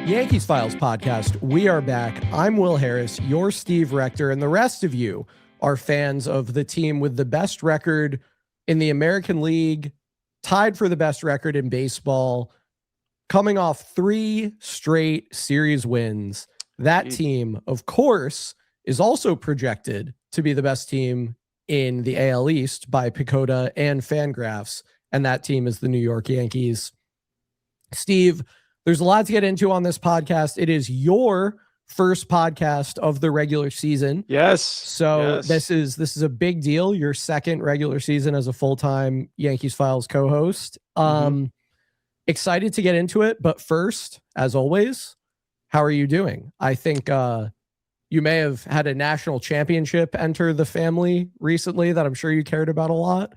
Yankees Files podcast. We are back. I'm Will Harris, your Steve Rector, and the rest of you are fans of the team with the best record in the American League, tied for the best record in baseball, coming off 3 straight series wins. That team, of course, is also projected to be the best team in the AL East by PECOTA and Fangraphs, and that team is the New York Yankees. Steve, there's a lot to get into on this podcast. It is your first podcast of the regular season. Yes. So this is a big deal. Your second regular season as a full-time Yankees Files co-host. Excited to get into it. But first, as always, how are you doing? I think you may have had a national championship enter the family recently that I'm sure you cared about a lot.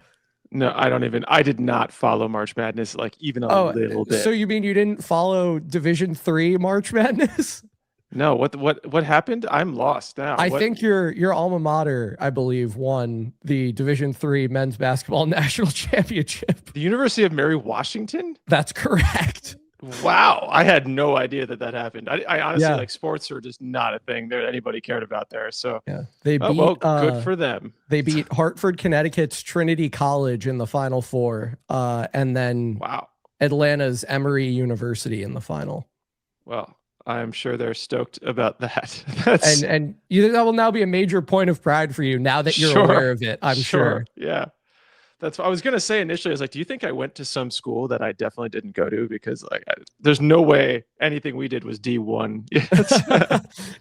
No, I did not follow March Madness, like even a little bit. So you mean you didn't follow Division III March Madness? No, what happened? I'm lost now. I think your alma mater, I believe, won the Division III men's basketball national championship. The University of Mary Washington? That's correct. Wow. I had no idea that happened. I honestly, like, sports are just not a thing that anybody cared about there. So yeah, they beat, good for them. They beat Hartford, Connecticut's Trinity College in the Final Four, and then Atlanta's Emory University in the final. Well, I'm sure they're stoked about that. And that will now be a major point of pride for you now that you're aware of it. I'm sure. Yeah. That's what I was going to say initially. I was like, do you think I went to some school that I definitely didn't go to? Because there's no way anything we did was D1.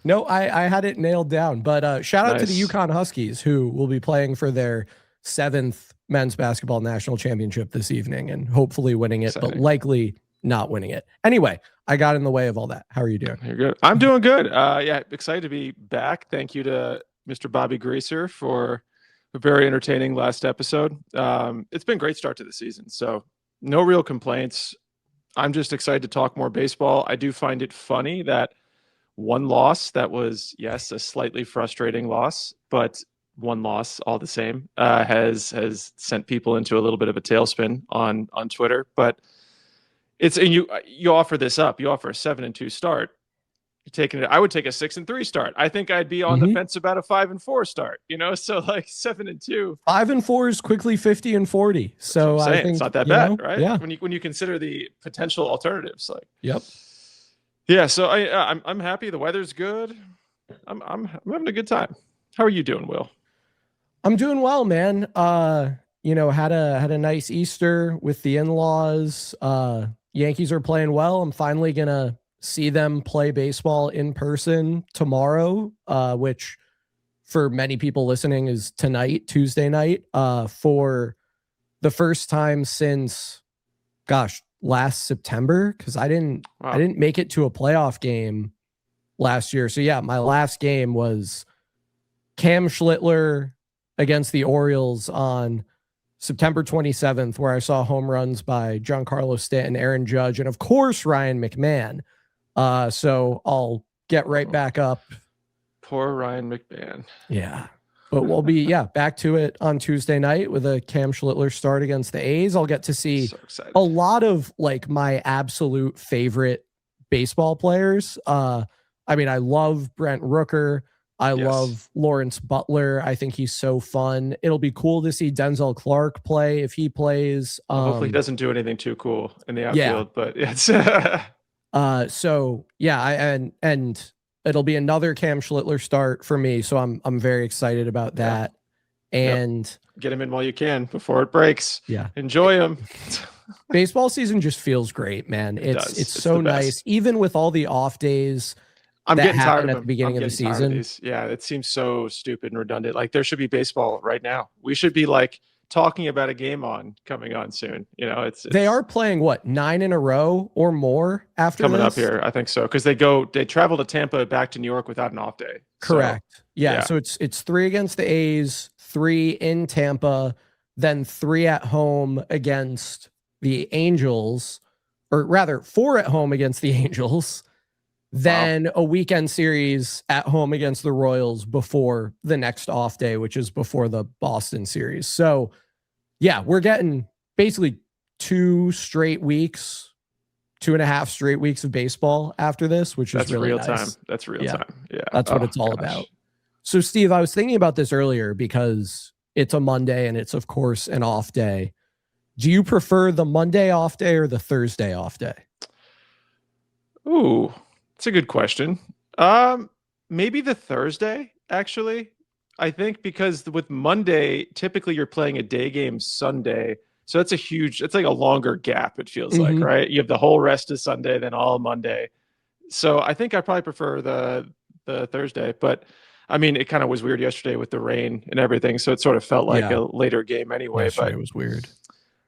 No, I had it nailed down. But shout out to the UConn Huskies, who will be playing for their 7th men's basketball national championship this evening and hopefully winning it, but likely not winning it. Anyway, I got in the way of all that. How are you doing? You're good. I'm doing good. Yeah, excited to be back. Thank you to Mr. Bobby Greaser for a very entertaining last episode. It's been a great start to the season, so no real complaints. I'm just excited to talk more baseball. I do find it funny that one loss that was, yes, a slightly frustrating loss, but one loss all the same, has sent people into a little bit of a tailspin on Twitter. But it's, and you offer this up. You offer a 7-2 start. Taking it, I would take a 6-3 start. I think I'd be on the fence about a 5-4 start, so like 7-2. 5-4 is quickly 50 and 40. So I think it's not that bad, right? Yeah. When you consider the potential alternatives, like, yep. Yeah. So I'm happy. The weather's good. I'm having a good time. How are you doing, Will? I'm doing well, man. Had a nice Easter with the in-laws. Yankees are playing well. I'm finally gonna see them play baseball in person tomorrow, which for many people listening is tonight, Tuesday night, for the first time since, last September, because I didn't make it to a playoff game last year. So yeah, my last game was Cam Schlittler against the Orioles on September 27th, where I saw home runs by Giancarlo Stanton, Aaron Judge, and of course Ryan McMahon. So I'll get right back up. Poor Ryan McMahon. Yeah. But we'll be, back to it on Tuesday night with a Cam Schlittler start against the A's. I'll get to see a lot of like my absolute favorite baseball players. I love Brent Rooker. I love Lawrence Butler. I think he's so fun. It'll be cool to see Denzel Clark play if he plays. Hopefully he doesn't do anything too cool in the outfield, but it's and it'll be another Cam Schlittler start for me. So I'm very excited about that. And get him in while you can before it breaks. Yeah. Enjoy him. Baseball season just feels great, man. It's so nice. Even with all the off days. I'm getting tired at the beginning of the season. Yeah, it seems so stupid and redundant. Like there should be baseball right now. We should be like talking about a game coming on soon. They are playing 9 in a row or more after coming up here. I think so. Because they travel to Tampa back to New York without an off day. Correct. So, yeah. So it's 3 against the A's, 3 in Tampa, then 3 at home against the Angels, or rather 4 at home against the Angels. Then a weekend series at home against the Royals before the next off day, which is before the Boston series. So yeah, we're getting basically 2 straight weeks 2.5 straight weeks of baseball after this, which is That's really real nice. time. That's real Yeah. time. Yeah. That's what it's all about. So, Steve, I was thinking about this earlier because it's a Monday and it's, of course, an off day. Do you prefer the Monday off day or the Thursday off day? Ooh, it's a good question. Maybe the Thursday, actually. I think because with Monday, typically you're playing a day game Sunday. So that's it's like a longer gap, it feels like, right? You have the whole rest of Sunday, then all Monday. So I think I probably prefer the Thursday, but I mean, it kind of was weird yesterday with the rain and everything, so it sort of felt like a later game anyway. Yesterday But was weird.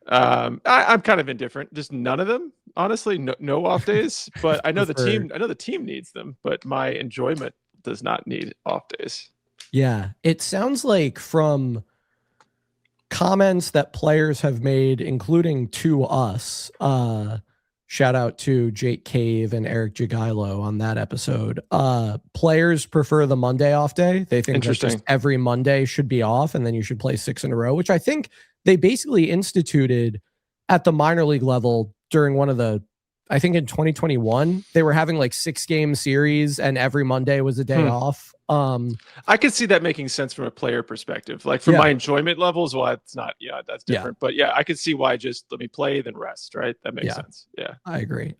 I'm kind of indifferent. Just none of them, honestly. No off days. But I know the team. I know the team needs them, but my enjoyment does not need off days. Yeah, it sounds like from comments that players have made, including to us. Shout out to Jake Cave and Eric Jagailo on that episode. Players prefer the Monday off day. They think that just every Monday should be off, and then you should play 6 in a row, which I think they basically instituted at the minor league level during one of the, I think in 2021, they were having like 6-game series and every Monday was a day off. I could see that making sense from a player perspective. Like from my enjoyment levels, well, it's not, that's different. But yeah, I could see why just let me play, then rest, right? That makes sense. Yeah. I agree.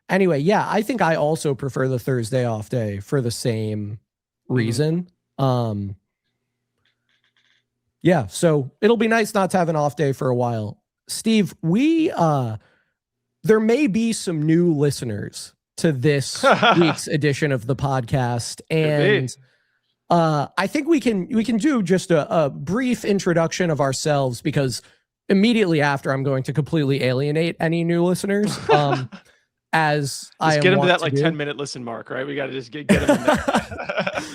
Anyway, yeah, I think I also prefer the Thursday off day for the same reason. Yeah, so it'll be nice not to have an off day for a while. Steve, there may be some new listeners to this week's edition of the podcast, and I think we can do just a brief introduction of ourselves, because immediately after I'm going to completely alienate any new listeners. As I get them to that like 10-minute listen mark, right? We got to just get them in there.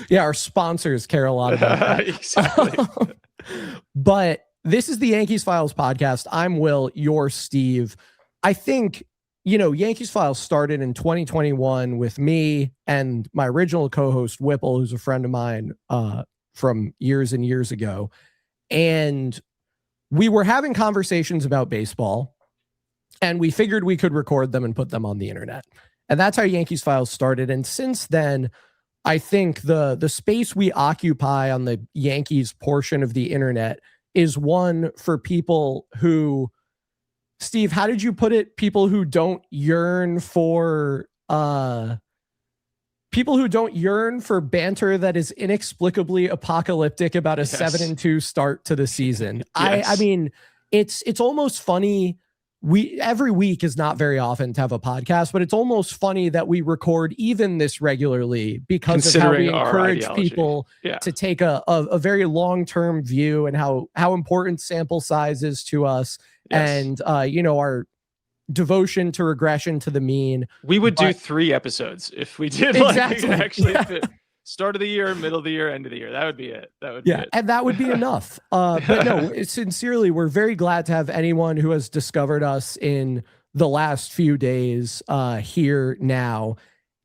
Yeah, our sponsors care a lot about that. Exactly. But this is the Yankees Files podcast. I'm Will, you're Steve. I think, Yankees Files started in 2021 with me and my original co-host, Whipple, who's a friend of mine from years and years ago. And we were having conversations about baseball, and we figured we could record them and put them on the internet. And that's how Yankees Files started. And since then, I think the space we occupy on the Yankees portion of the internet is one for people who, Steve, how did you put it? People who don't yearn for banter that is inexplicably apocalyptic about a 7-2 start to the season. I mean, it's almost funny. Every week is not very often to have a podcast, but it's almost funny that we record even this regularly because of how we encourage people to take a very long-term view and how important sample size is to us. And, our devotion to regression to the mean. We would do 3 episodes if we did actually fit. Start of the year, middle of the year, end of the year. That would be it. And that would be enough. But no, sincerely, we're very glad to have anyone who has discovered us in the last few days here now.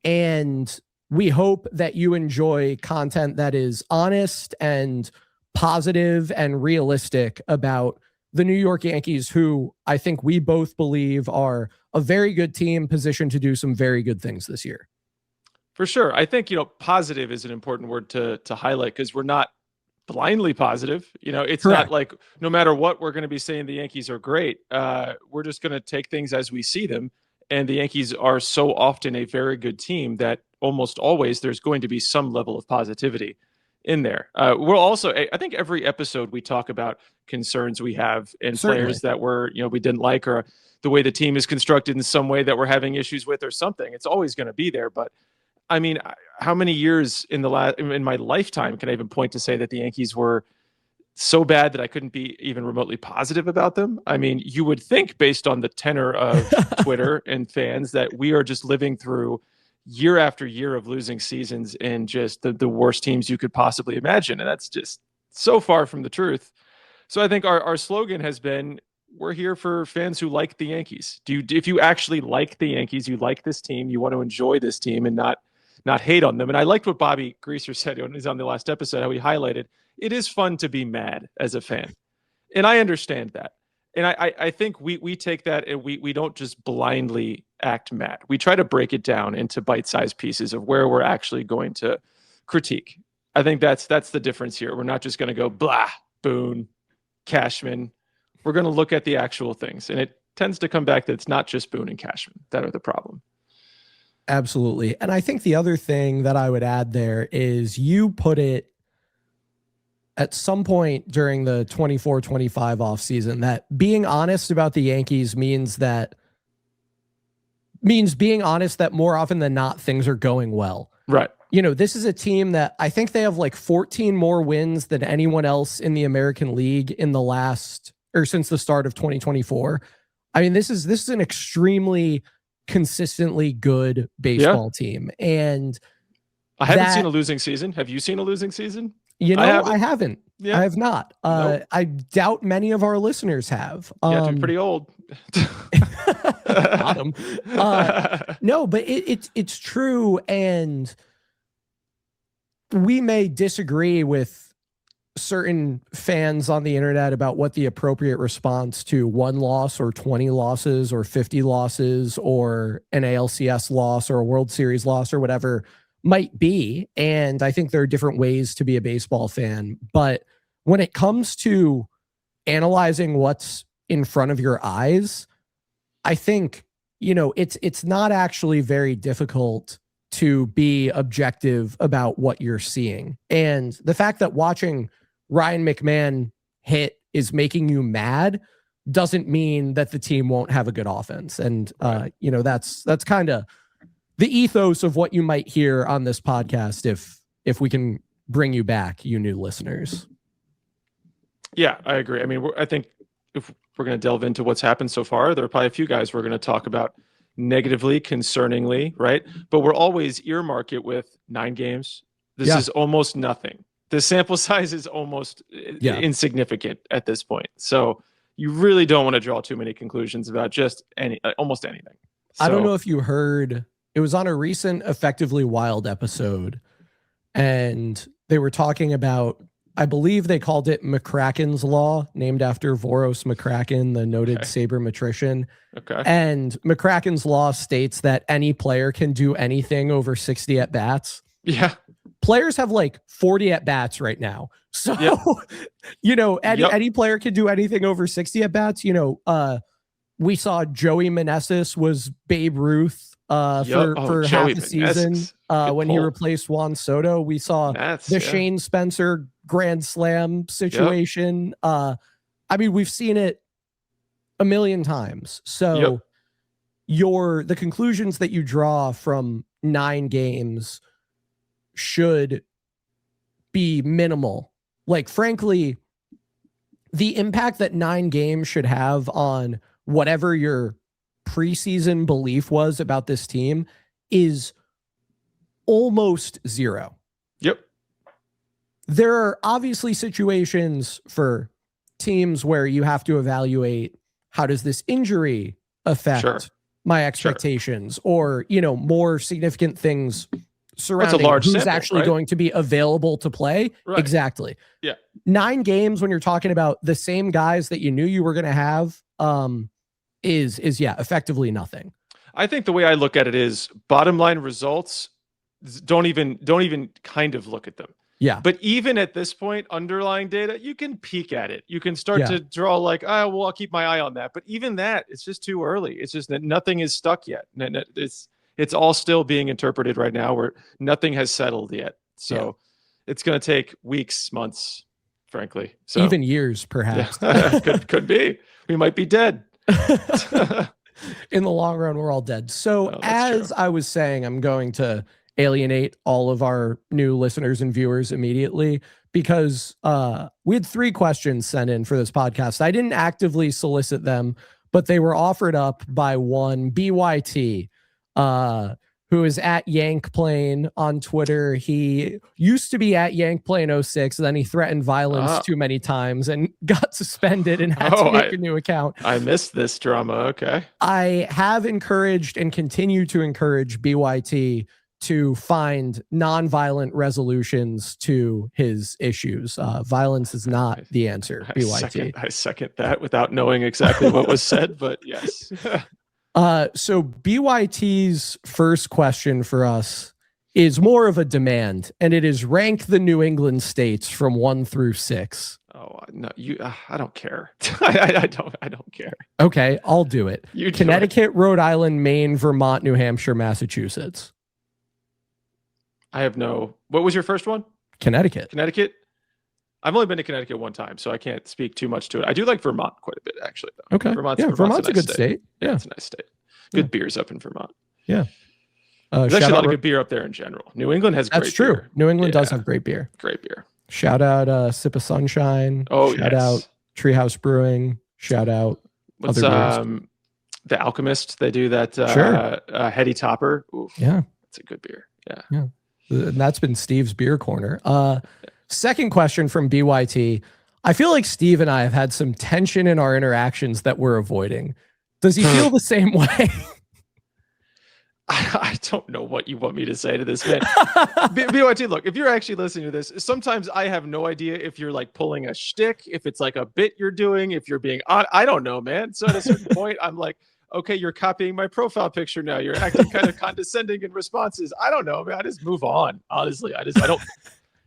And we hope that you enjoy content that is honest and positive and realistic about the New York Yankees, who I think we both believe are a very good team positioned to do some very good things this year. For sure. I think, positive is an important word to highlight, because we're not blindly positive. It's Correct. Not like no matter what we're going to be saying the Yankees are great. We're just going to take things as we see them. And the Yankees are so often a very good team that almost always there's going to be some level of positivity in there. We'll also, I think every episode we talk about concerns we have and players that we didn't like, or the way the team is constructed in some way that we're having issues with or something. It's always going to be there. But I mean, how many years in my lifetime can I even point to say that the Yankees were so bad that I couldn't be even remotely positive about them? I mean, you would think, based on the tenor of Twitter and fans, that we are just living through year after year of losing seasons and just the worst teams you could possibly imagine. And that's just so far from the truth. So I think our slogan has been, we're here for fans who like the Yankees. If you actually like the Yankees, you like this team, you want to enjoy this team and not hate on them. And I liked what Bobby Greaser said when he was on the last episode, how he highlighted, it is fun to be mad as a fan. And I understand that. And I think we take that and we don't just blindly act mad. We try to break it down into bite-sized pieces of where we're actually going to critique. I think that's the difference here. We're not just going to go blah, Boone, Cashman. We're going to look at the actual things. And it tends to come back that it's not just Boone and Cashman that are the problem. Absolutely. And I think the other thing that I would add there is you put it at some point during the 24-25 offseason that being honest about the Yankees means being honest that more often than not, things are going well. Right. You know, this is a team that I think they have like 14 more wins than anyone else in the American League in the last, or since the start of 2024. I mean, this is an extremely consistently good baseball team. And I haven't seen a losing season. Have you seen a losing season? You know, I haven't. Yeah. I have not. Nope. I doubt many of our listeners have. Yeah, I'm pretty old. Got him. No, but it's true. And we may disagree with certain fans on the internet about what the appropriate response to 1 loss or 20 losses or 50 losses or an ALCS loss or a World Series loss or whatever might be. And I think there are different ways to be a baseball fan. But when it comes to analyzing what's in front of your eyes, I think, you know, it's not actually very difficult to be objective about what you're seeing. And the fact that watching Ryan McMahon hit is making you mad doesn't mean that the team won't have a good offense. And, you know, that's kind of the ethos of what you might hear on this podcast if we can bring you back, you new listeners. Yeah, I agree. I mean, I think if we're going to delve into what's happened so far, there are probably a few guys we're going to talk about negatively, concerningly, right? But we're always earmark it with 9 games. This is almost nothing. The sample size is almost insignificant at this point. So you really don't want to draw too many conclusions about just almost anything. So, I don't know if you heard, it was on a recent Effectively Wild episode, and they were talking about, I believe they called it McCracken's Law, named after Voros McCracken, the noted sabermetrician. Okay. And McCracken's Law states that any player can do anything over 60 at-bats. Yeah. Players have like 40 at-bats right now. So, you know, any player can do anything over 60 at-bats. You know, we saw Joey Meneses was Babe Ruth for half a season when he replaced Juan Soto. We saw Shane Spencer Grand Slam situation. I mean, we've seen it a million times. So the conclusions that you draw from 9 games should be minimal. Like, frankly, the impact that 9 games should have on whatever your preseason belief was about this team is almost zero. Yep. There are obviously situations for teams where you have to evaluate, how does this injury affect my expectations, or, you know, more significant things surrounding who's sample, actually going to be available to play. Right. Exactly. Yeah. 9 games when you're talking about the same guys that you knew you were going to have, is effectively nothing. I think the way I look at it is bottom line results don't even kind of look at them. Yeah. But even at this point, underlying data, you can peek at it. You can start to draw like, oh, well, I'll keep my eye on that. But even that, it's just too early. It's just that nothing is stuck yet. It's all still being interpreted right now, where nothing has settled yet. So it's going to take weeks, months, frankly. So even years, perhaps. Could be. We might be dead. In the long run, we're all dead. So as I was saying, I'm going to alienate all of our new listeners and viewers immediately, because we had 3 questions sent in for this podcast. I didn't actively solicit them, but they were offered up by one BYT, who is at Yankplane on Twitter. He used to be at Yankplane06, then he threatened violence too many times and got suspended and had to make a new account. I missed this drama. Okay. I have encouraged and continue to encourage BYT to find nonviolent resolutions to his issues. Violence is not the answer, BYT. I second that without knowing exactly what was said, but yes. So BYT's first question for us is more of a demand, and it is rank the New England states from 1 through 6. Oh no, I don't care. I don't care. Okay, I'll do it. Connecticut, Rhode Island, Maine, Vermont, New Hampshire, Massachusetts. I have no. What was your first one? Connecticut. Connecticut. I've only been to Connecticut one time, so I can't speak too much to it. I do like Vermont quite a bit, actually, though. Okay. Vermont's a good state. Yeah, it's a nice state. Good beers up in Vermont. Yeah. There's actually a lot of good beer up there in general. New England has great beer. That's true. New England does have great beer. Great beer. Shout out Sip of Sunshine. Oh, shout out Treehouse Brewing. Shout out what's The Alchemist. They do that Heady Topper. Oof, yeah. It's a good beer. Yeah. And that's been Steve's Beer Corner. Second question from BYT. I feel like Steve and I have had some tension in our interactions that we're avoiding. Does he feel the same way? I don't know what you want me to say to this, man. BYT, look, if you're actually listening to this, sometimes I have no idea if you're like pulling a shtick, if it's like a bit you're doing, if you're being on. I don't know, man. So at a certain point, I'm like, okay, you're copying my profile picture now. You're acting kind of condescending in responses. I don't know, man. I just move on. Honestly, I don't.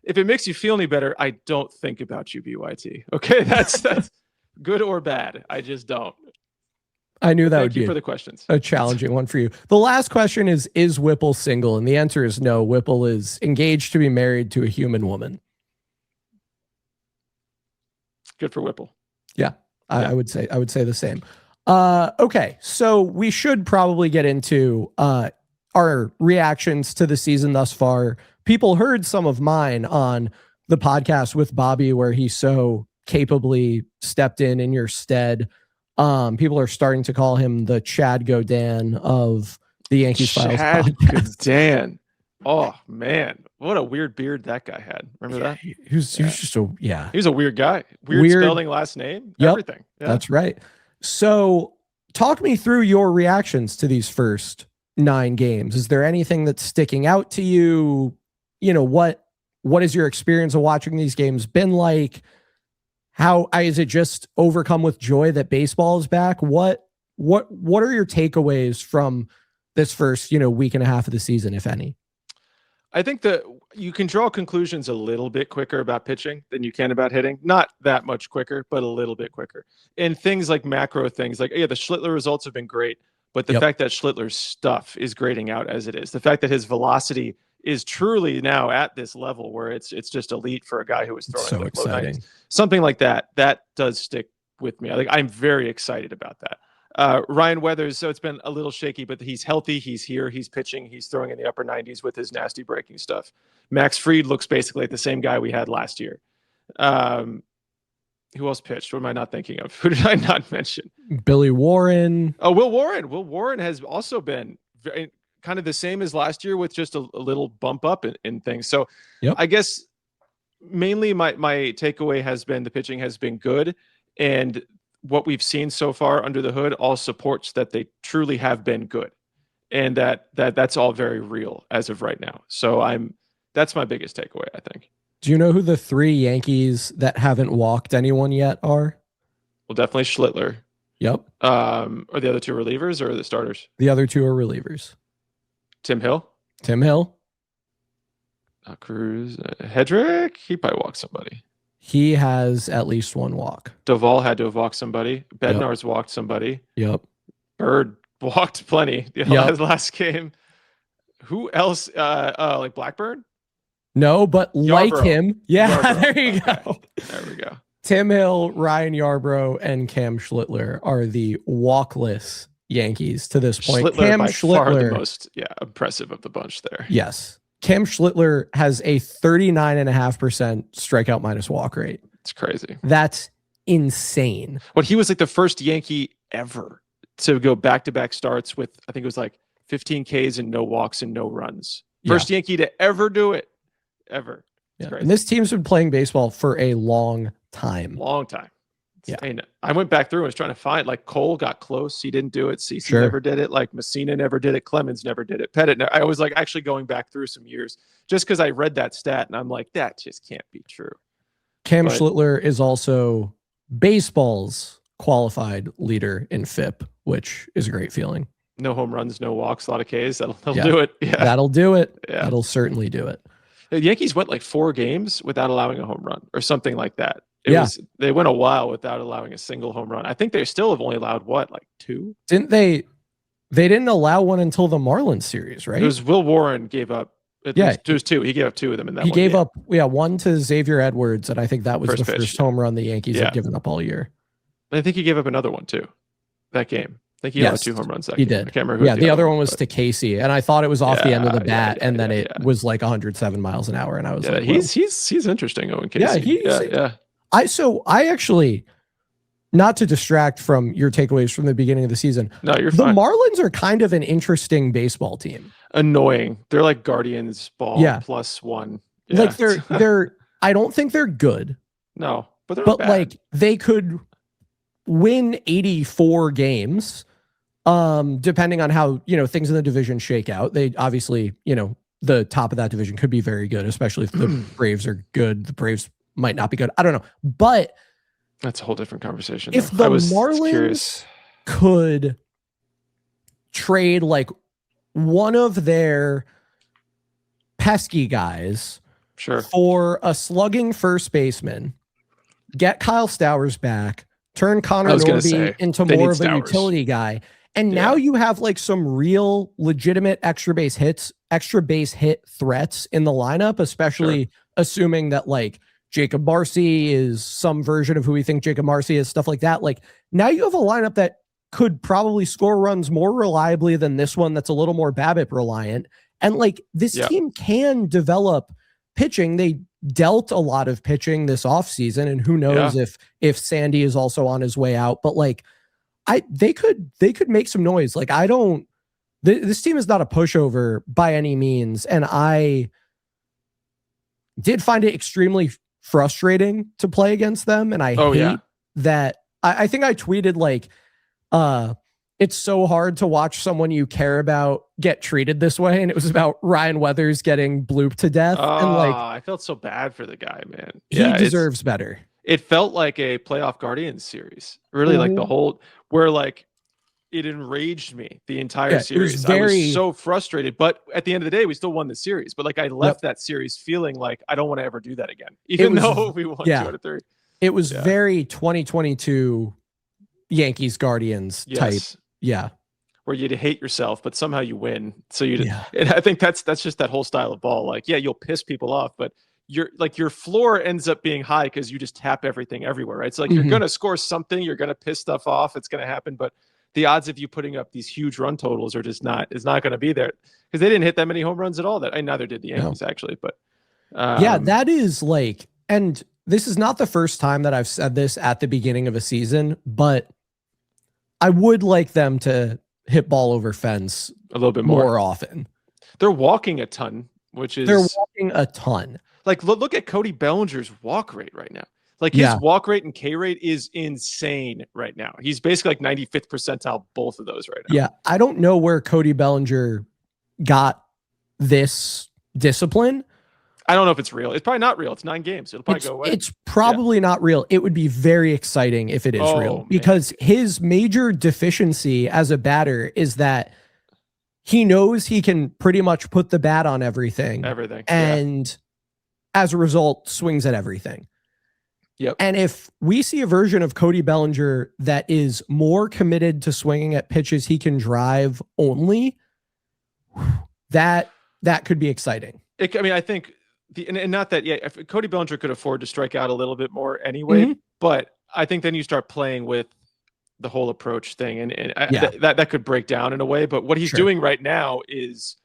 If it makes you feel any better, I don't think about you, BYT. Okay, that's good or bad. I just don't. I knew that would be for the questions. A challenging one for you. The last question is Whipple single? And the answer is no. Whipple is engaged to be married to a human woman. Good for Whipple. Yeah, I would say the same. Okay, so we should probably get into our reactions to the season thus far. People heard some of mine on the podcast with Bobby, where he so capably stepped in your stead. People are starting to call him the Chad Godin of the Yankees Files podcast. Godin. Oh man, what a weird beard that guy had. Remember that? He was just he was a weird guy. Weird spelling, last name, everything. Yeah. That's right. So talk me through your reactions to these first 9 games. Is there anything that's sticking out to you? You know, what is your experience of watching these games been like? How is it just overcome with joy that baseball is back? What are your takeaways from this first, week and a half of the season, if any? I think that you can draw conclusions a little bit quicker about pitching than you can about hitting. Not that much quicker, but a little bit quicker. And things like macro things, like, the Schlittler results have been great, but the fact that Schlittler's stuff is grading out as it is, the fact that his velocity is truly now at this level where it's just elite for a guy who was throwing so exciting. Low 90s. Something like that does stick with me. I'm very excited about that. Ryan Weathers, so it's been a little shaky, but he's healthy. He's here. He's pitching. He's throwing in the upper 90s with his nasty breaking stuff. Max Fried looks basically like the same guy we had last year. Who else pitched? What am I not thinking of? Who did I not mention? Billy Warren. Oh, Will Warren. Will Warren has also been very, kind of the same as last year with just a little bump up in things. So I guess mainly my takeaway has been the pitching has been good. And what we've seen so far under the hood all supports that they truly have been good. And that's all very real as of right now. So that's my biggest takeaway, I think. Do you know who the 3 Yankees that haven't walked anyone yet are? Well, definitely Schlittler. Yep. Are the other 2 relievers or the starters? The other 2 are relievers. Tim Hill. Cruz. Hedrick. He probably walked somebody. He has at least 1 walk. Duvall had to have walked somebody. Bednar's walked somebody. Yep. Bird walked plenty last game. Who else? Like Blackburn? No, but Yarbrough. Like him. Yeah, Yarbrough. There you go. There we go. Tim Hill, Ryan Yarbrough, and Cam Schlittler are the walkless Yankees to this point. Cam Schlittler, far the most impressive of the bunch there. Yes. Cam Schlittler has a 39.5% strikeout minus walk rate. It's crazy. That's insane. But he was like the first Yankee ever to go back-to-back starts with, I think it was like 15 Ks and no walks and no runs. First Yankee to ever do it. Ever. And this team's been playing baseball for a long time. Yeah. And I went back through and was trying to find, like, Cole got close. He didn't do it. CC Sure. never did it. Like, Messina never did it. Clemens never did it. Pettit. I was like actually going back through some years just because I read that stat and I'm like, that just can't be true. Cam Schlittler is also baseball's qualified leader in FIP, which is a great feeling. No home runs, no walks, a lot of Ks. That'll do it. Yeah. That'll do it. Yeah. That'll certainly do it. The Yankees went like 4 games without allowing a home run or something like that. They went a while without allowing a single home run. I think they still have only allowed like 2? Didn't they? They didn't allow one until the Marlins series, right? It was Will Warren gave up. It was 2. He gave up 2 of them in that. He gave up one to Xavier Edwards, and I think that was the first home run the Yankees have given up all year. I think he gave up another one too. That game. I think he had 2 home runs that game. He did. I can't remember who the other one was to Casey, and I thought it was off the end of the bat, and then it yeah. was like 107 miles an hour, and I was like, he's interesting, Owen Casey. I actually, not to distract from your takeaways from the beginning of the season. No, you're fine. The fine. Marlins are kind of an interesting baseball team. Annoying. They're like Guardians ball +1. Yeah. Like they're I don't think they're good. No, but bad. Like they could win 84 games, depending on how, things in the division shake out. They obviously, the top of that division could be very good, especially if the Braves are good. The Braves might not be good. I don't know. But that's a whole different conversation. If the Marlins could trade like one of their pesky guys for a slugging first baseman, get Kyle Stowers back, turn Connor Norby into more of a utility guy, and now you have like some real legitimate extra base hit threats in the lineup, especially assuming that like Jacob Marcy is some version of who we think Jacob Marcy is, stuff like that. Like now you have a lineup that could probably score runs more reliably than this one that's a little more BABIP reliant. And like this team can develop pitching. They dealt a lot of pitching this offseason, and who knows if Sandy is also on his way out. But like they could make some noise. Like this team is not a pushover by any means. And I did find it extremely frustrating to play against them. And I hate that. I think I tweeted like, it's so hard to watch someone you care about get treated this way. And it was about Ryan Weathers getting blooped to death. And like, I felt so bad for the guy, man. He deserves better. It felt like a playoff Guardians series, really, like the whole, where like it enraged me the entire series. I was so frustrated, but at the end of the day, we still won the series. But like I left that series feeling like I don't want to ever do that again, even though we won 2 out of 3. It was very 2022 Yankees Guardians type. Yeah. Where you'd hate yourself, but somehow you win. So and I think that's just that whole style of ball. Like, you'll piss people off, but your floor ends up being high because you just tap everything everywhere, right? So like you're gonna score something, you're gonna piss stuff off, it's gonna happen, but the odds of you putting up these huge run totals are just not gonna be there because they didn't hit that many home runs at all. That neither did the Yankees actually, but that is like, and this is not the first time that I've said this at the beginning of a season, but I would like them to hit ball over fence a little bit more often. They're walking a ton, they're walking a ton. Like look at Cody Bellinger's walk rate right now. Like his walk rate and K rate is insane right now. He's basically like 95th percentile, both of those right now. Yeah. I don't know where Cody Bellinger got this discipline. I don't know if it's real. It's probably not real. It's 9 games. It'll probably go away. It's probably not real. It would be very exciting if it is real, because his major deficiency as a batter is that he knows he can pretty much put the bat on everything. And as a result, swings at everything. Yep. And if we see a version of Cody Bellinger that is more committed to swinging at pitches he can drive only, that could be exciting. I think and not that if Cody Bellinger could afford to strike out a little bit more anyway, but I think then you start playing with the whole approach thing, and that could break down in a way. But what he's doing right now is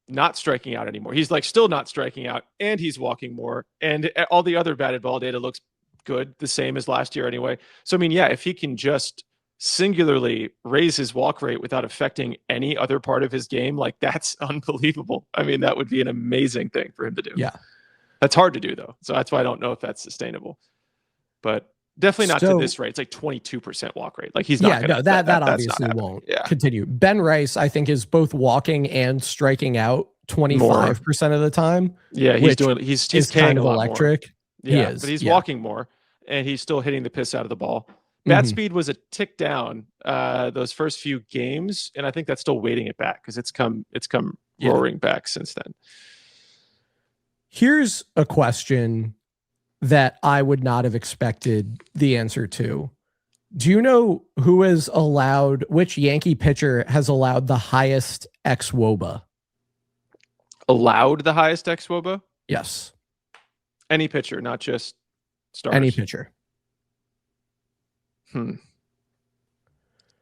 not striking out anymore. He's like still not striking out, and he's walking more, and all the other batted ball data looks good, the same as last year anyway. So I mean, if he can just singularly raise his walk rate without affecting any other part of his game, like that's unbelievable. I mean, that would be an amazing thing for him to do. Yeah. That's hard to do though. So that's why I don't know if that's sustainable. But Definitely not to So this rate. It's like 22% walk rate. Like he's not. yeah, Gonna, no, that that's obviously not won't yeah. continue. Ben Rice, I think, is both walking and striking out 25% of the time. Yeah, which he's is K'ing kind a of lot more. electric. He Yeah, but is. he's Yeah. walking more, and he's still hitting the piss out of the ball. Bat Mhm. speed was a tick down those first few games, and I think that's still waiting it back because it's come roaring back since then. Here's a question that I would not have expected the answer to. Do you know which Yankee pitcher has allowed the highest xWOBA? Allowed the highest xWOBA? Yes. Any pitcher, not just stars. Any pitcher. Part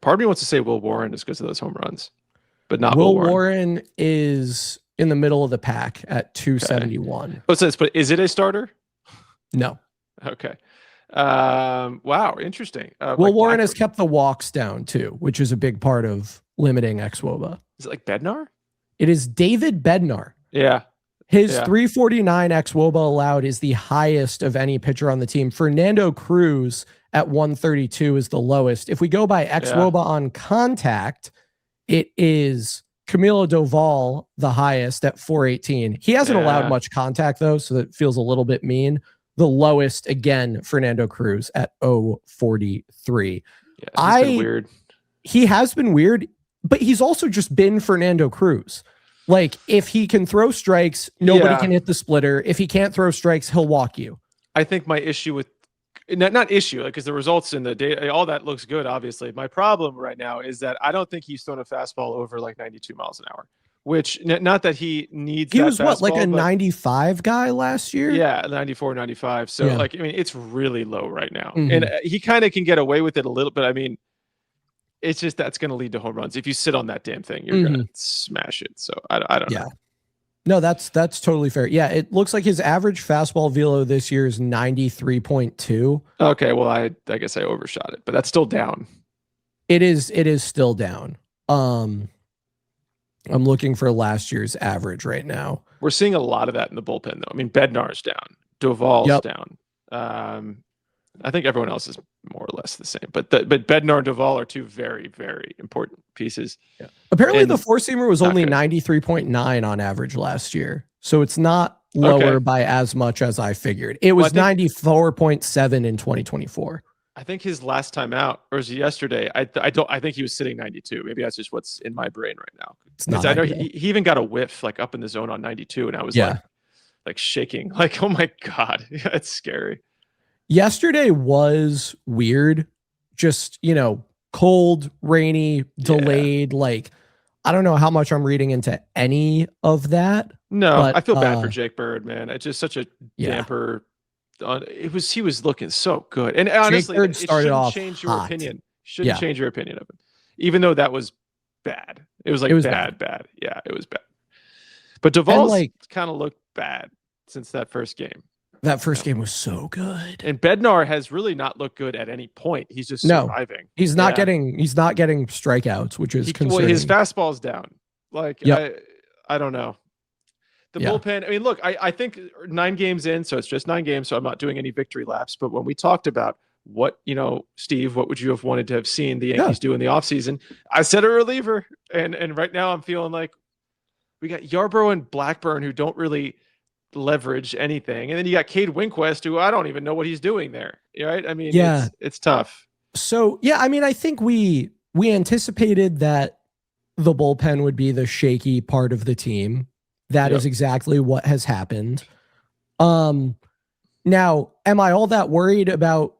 of me wants to say Will Warren just because of those home runs, but not Will Warren. Warren is in the middle of the pack at 271. Okay. What's this? But is it a starter? No. Okay. Wow, interesting. Will Warren has kept the walks down too, which is a big part of limiting xWOBA. Is it like Bednar? It is David Bednar. Yeah. His 349 xWOBA allowed is the highest of any pitcher on the team. Fernando Cruz at 132 is the lowest. If we go by xWOBA on contact, it is Camilo Doval the highest at 418. He hasn't allowed much contact though, so that feels a little bit mean. The lowest, again, Fernando Cruz at 043. Yeah, he's been weird. He has been weird, but he's also just been Fernando Cruz. Like, if he can throw strikes, nobody can hit the splitter. If he can't throw strikes, he'll walk you. I think my issue with not issue, because the results in the data, all that looks good, obviously. My problem right now is that I don't think he's thrown a fastball over like 92 miles an hour, which not that he needs. He was what, like a 95 guy last year? Yeah, 94, 95. So like, I mean, it's really low right now. And he kind of can get away with it a little bit. I mean, it's just that's going to lead to home runs. If you sit on that damn thing, you're going to smash it. So I don't know. No, that's totally fair. Yeah, it looks like his average fastball velo this year is 93.2. Okay, well, I guess I overshot it, but that's still down. It is still down. I'm looking for last year's average right now. We're seeing a lot of that in the bullpen, though. I mean, Bednar's down, Doval's down. I think everyone else is more or less the same, but Bednar and Doval are two very, very important pieces. Yeah. Apparently, the four-seamer was only 93.9 on average last year, so it's not lower by as much as I figured. It was 94.7 in 2024. I think his last time out, or was it yesterday? I think he was sitting 92. Maybe that's just what's in my brain right now. It's not. I know he even got a whiff like up in the zone on 92, and I was like shaking, like, oh my god, it's scary. Yesterday was weird. Just, cold, rainy, delayed. Like, I don't know how much I'm reading into any of that. No, but I feel bad for Jake Bird, man. It's just such a damper. He was looking so good, and honestly, it shouldn't change your opinion. Shouldn't change your opinion of him, even though that was bad. It was bad. Yeah, it was bad. But Doval's kind of looked bad since that first game. That first game was so good. And Bednar has really not looked good at any point. He's just surviving. He's not getting strikeouts, which is concerning. Well, his fastball's down. Like, I don't know. The bullpen, I mean, look, I think 9 games in, so it's just 9 games, so I'm not doing any victory laps. But when we talked about what, Steve, what would you have wanted to have seen the Yankees do in the offseason? I said a reliever. And right now I'm feeling like we got Yarbrough and Blackburn who don't really leverage anything, and then you got Cade Winquist, who I don't even know what he's doing there, right? I mean, it's tough. So I mean, I think we anticipated that the bullpen would be the shaky part of the team. That is exactly what has happened. Now, am I all that worried about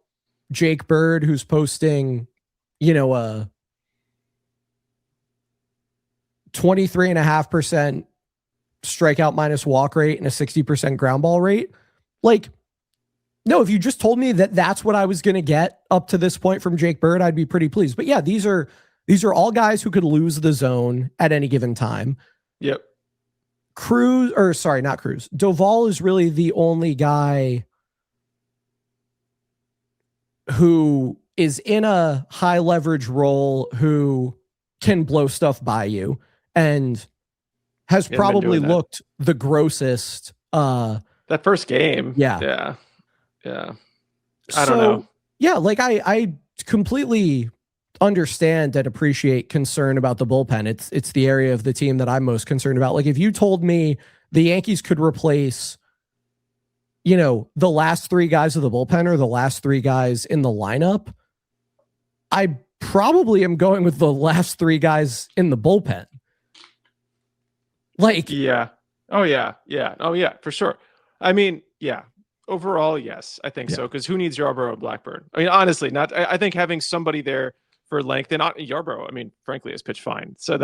Jake Bird, who's posting, a 23.5% strikeout minus walk rate and a 60% ground ball rate? Like, no, if you just told me that that's what I was going to get up to this point from Jake Bird, I'd be pretty pleased. But yeah, these are all guys who could lose the zone at any given time. Yep. Not Cruz. Doval is really the only guy who is in a high leverage role who can blow stuff by you and has probably looked the grossest. That first game. Yeah. I don't know. Yeah, like I completely understand and appreciate concern about the bullpen. It's the area of the team that I'm most concerned about. Like if you told me the Yankees could replace, the last three guys of the bullpen or the last three guys in the lineup, I probably am going with the last three guys in the bullpen. Like, yeah. Oh yeah. Yeah. Oh yeah, for sure. I mean, yeah. Overall, yes, I think so. Because who needs Yarbrough and Blackburn? I mean, honestly, I think having somebody there for length, and not Yarbrough, I mean, frankly, has pitched fine. So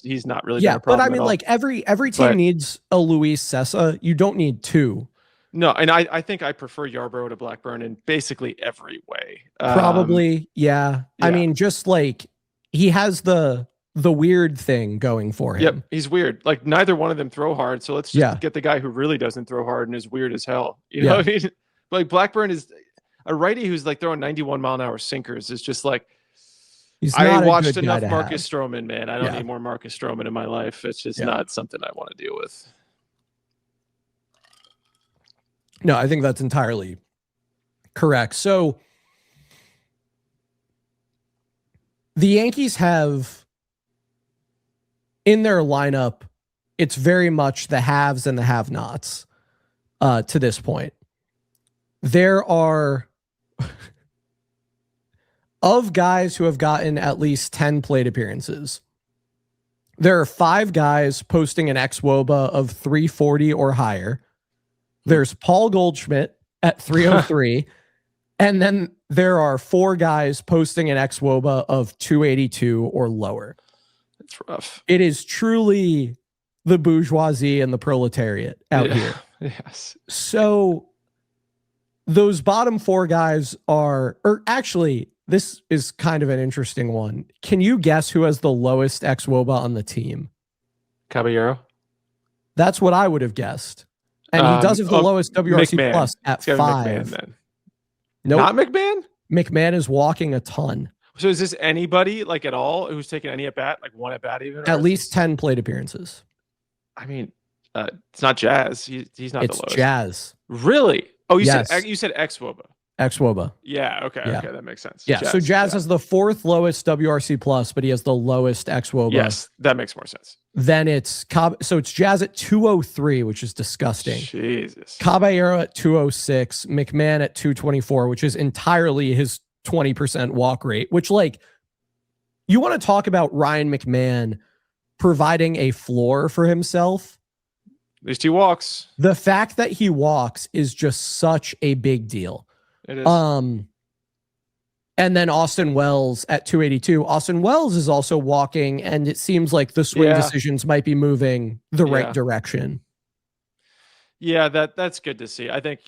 he's not really been a problem. But I mean, like every team needs a Luis Cessa. You don't need two. No, and I think I prefer Yarbrough to Blackburn in basically every way. Probably, yeah. I mean, just like he has the weird thing going for him. Yep, he's weird. Like neither one of them throw hard, so let's just get the guy who really doesn't throw hard and is weird as hell. You know what I mean? Like Blackburn is a righty who's like throwing 91-mile-an-hour sinkers. Is just like I watched enough Marcus Stroman, man. I don't need more Marcus Stroman in my life. It's just not something I want to deal with. No, I think that's entirely correct. So the Yankees have in their lineup, it's very much the haves and the have-nots to this point. There are of guys who have gotten at least 10 plate appearances. There are 5 guys posting an xwOBA of 340 or higher. There's Paul Goldschmidt at 303. And then there are 4 guys posting an xwOBA of 282 or lower. It's rough. It is truly the bourgeoisie and the proletariat out here. Yes. So those bottom 4 guys or actually, this is kind of an interesting one. Can you guess who has the lowest xwOBA on the team? Caballero. That's what I would have guessed. And he does have the lowest WRC McMahon. plus at 5. McMahon, then. Nope. Not McMahon? McMahon is walking a ton. So is this anybody like at all who's taken any at bat, like one at bat even? At least 10 plate appearances. I mean, it's not Jazz. He's not the lowest. It's Jazz. Really? Oh, you said xwOBA. xwOBA. Yeah. Okay. Okay, that makes sense. Yeah. So Jazz has the 4th lowest WRC plus, but he has the lowest xwOBA. Yes, that makes more sense. Then it's so it's Jazz at 203, which is disgusting. Jesus. Caballero at 206, McMahon at 224, which is entirely his 20% walk rate, which like you want to talk about Ryan McMahon providing a floor for himself. At least he walks. The fact that he walks is just such a big deal. It is. And then Austin Wells at 282. Austin Wells is also walking, and it seems like the swing decisions might be moving the right direction. Yeah, that's good to see. I think,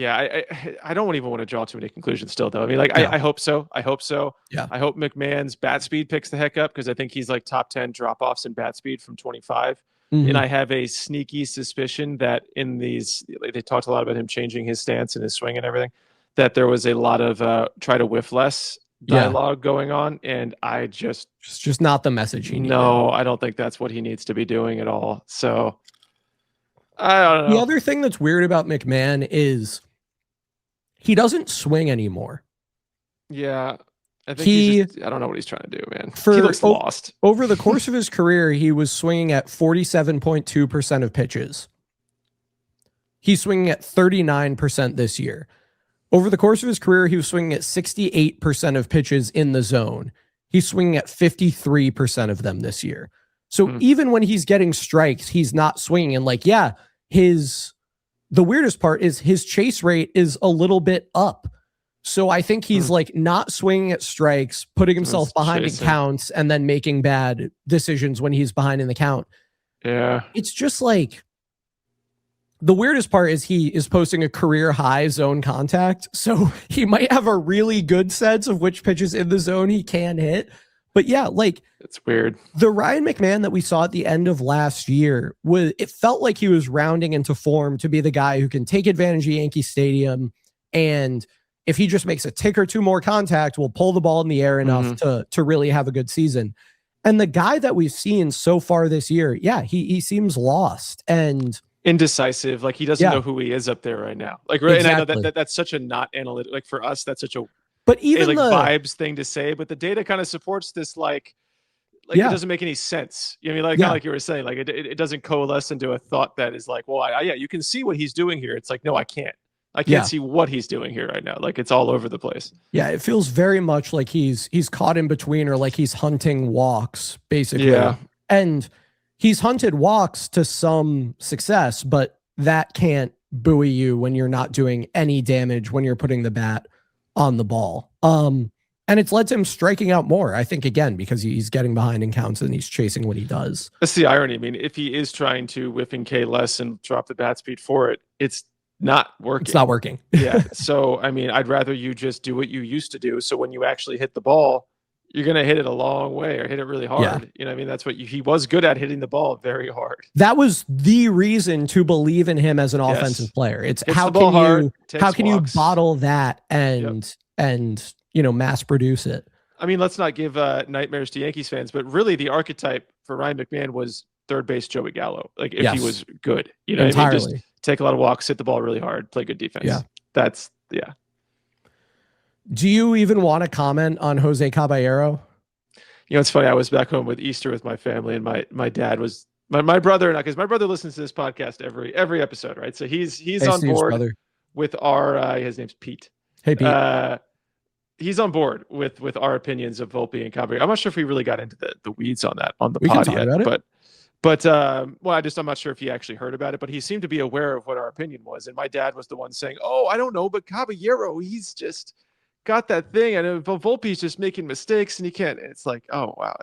I don't even want to draw too many conclusions still, though. I mean, like, I hope so. I hope so. Yeah. I hope McMahon's bat speed picks the heck up because I think he's like top 10 drop-offs in bat speed from 25. Mm-hmm. And I have a sneaky suspicion that in these, they talked a lot about him changing his stance and his swing and everything, that there was a lot of try to whiff less dialogue going on. And I it's just not the message he needed. No, I don't think that's what he needs to be doing at all. So I don't know. The other thing that's weird about McMahon is he doesn't swing anymore. Yeah. I think I don't know what he's trying to do, man. He looks lost. Over the course of his career, he was swinging at 47.2% of pitches. He's swinging at 39% this year. Over the course of his career, he was swinging at 68% of pitches in the zone. He's swinging at 53% of them this year. So even when he's getting strikes, he's not swinging. And like, the weirdest part is his chase rate is a little bit up. So I think he's like not swinging at strikes, putting himself behind in counts, and then making bad decisions when he's behind in the count. Yeah. It's just like, the weirdest part is he is posting a career high zone contact. So he might have a really good sense of which pitches in the zone he can hit. But yeah, like it's weird. The Ryan McMahon that we saw at the end of last year it felt like he was rounding into form to be the guy who can take advantage of Yankee Stadium. And if he just makes a tick or two more contact, will pull the ball in the air enough to really have a good season. And the guy that we've seen so far this year, he seems lost. And indecisive. Like he doesn't Yeah. know who he is up there right now. Like, right, and I know that's such a not analytic. Like for us, that's such a even like vibes thing to say. But the data kind of supports this. Like it doesn't make any sense. You know what I mean? Like kind of like you were saying, like it doesn't coalesce into a thought that is like, well, yeah, you can see what he's doing here. It's like, no, I can't. I can't see what he's doing here right now. Like it's all over the place. Yeah, it feels very much like he's caught in between, or like he's hunting walks, basically. Yeah. And he's hunted walks to some success, but that can't buoy you when you're not doing any damage when you're putting the bat on the ball. And it's led to him striking out more, I think, again, because he's getting behind in counts and he's chasing what he does. That's the irony. I mean, if he is trying to whiff and K less and drop the bat speed for it, it's not working. It's not working. Yeah. So, I mean, I'd rather you just do what you used to do. So when you actually hit the ball, you're going to hit it a long way or hit it really hard. Yeah. You know what I mean? That's what he was good at, hitting the ball very hard. That was the reason to believe in him as an offensive player. It's how can you bottle that and mass produce it? I mean, let's not give nightmares to Yankees fans, but really the archetype for Ryan McMahon was third base Joey Gallo. Like if he was good, you know, entirely. I mean? Just take a lot of walks, hit the ball really hard, play good defense. Yeah. Do you even want to comment on Jose Caballero? You know, it's funny. I was back home with Easter with my family, and my dad was my brother, and because my brother listens to this podcast every episode, right? So he's on board with our his name's Pete. Hey Pete. He's on board with our opinions of Volpe and Caballero. I'm not sure if we really got into the weeds on that on the pod yet, but I'm not sure if he actually heard about it, but he seemed to be aware of what our opinion was. And my dad was the one saying, "Oh, I don't know, but Caballero, he's just got that thing, and Volpe's just making mistakes, and he can't." It's like, oh wow,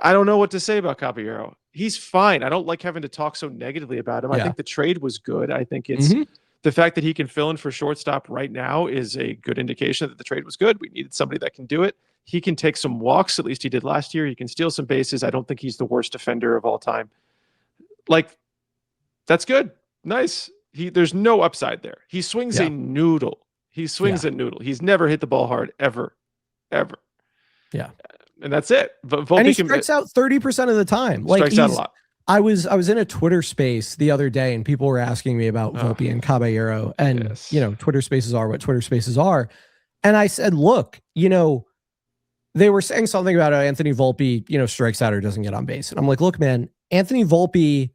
I don't know what to say about Caballero. He's fine. I don't like having to talk so negatively about him. Yeah. I think the trade was good. I think it's the fact that he can fill in for shortstop right now is a good indication that the trade was good. We needed somebody that can do it. He can take some walks, at least he did last year. He can steal some bases. I don't think he's the worst defender of all time. Like, that's good. Nice. There's no upside there. He swings a noodle. He swings a noodle. He's never hit the ball hard, ever. Yeah. And that's it. Volpe and he strikes out 30% of the time. Like strikes out a lot. I was in a Twitter space the other day, and people were asking me about Volpe and Caballero, and Twitter spaces are what Twitter spaces are. And I said, look, they were saying something about Anthony Volpe, strikes out or doesn't get on base. And I'm like, look, man, Anthony Volpe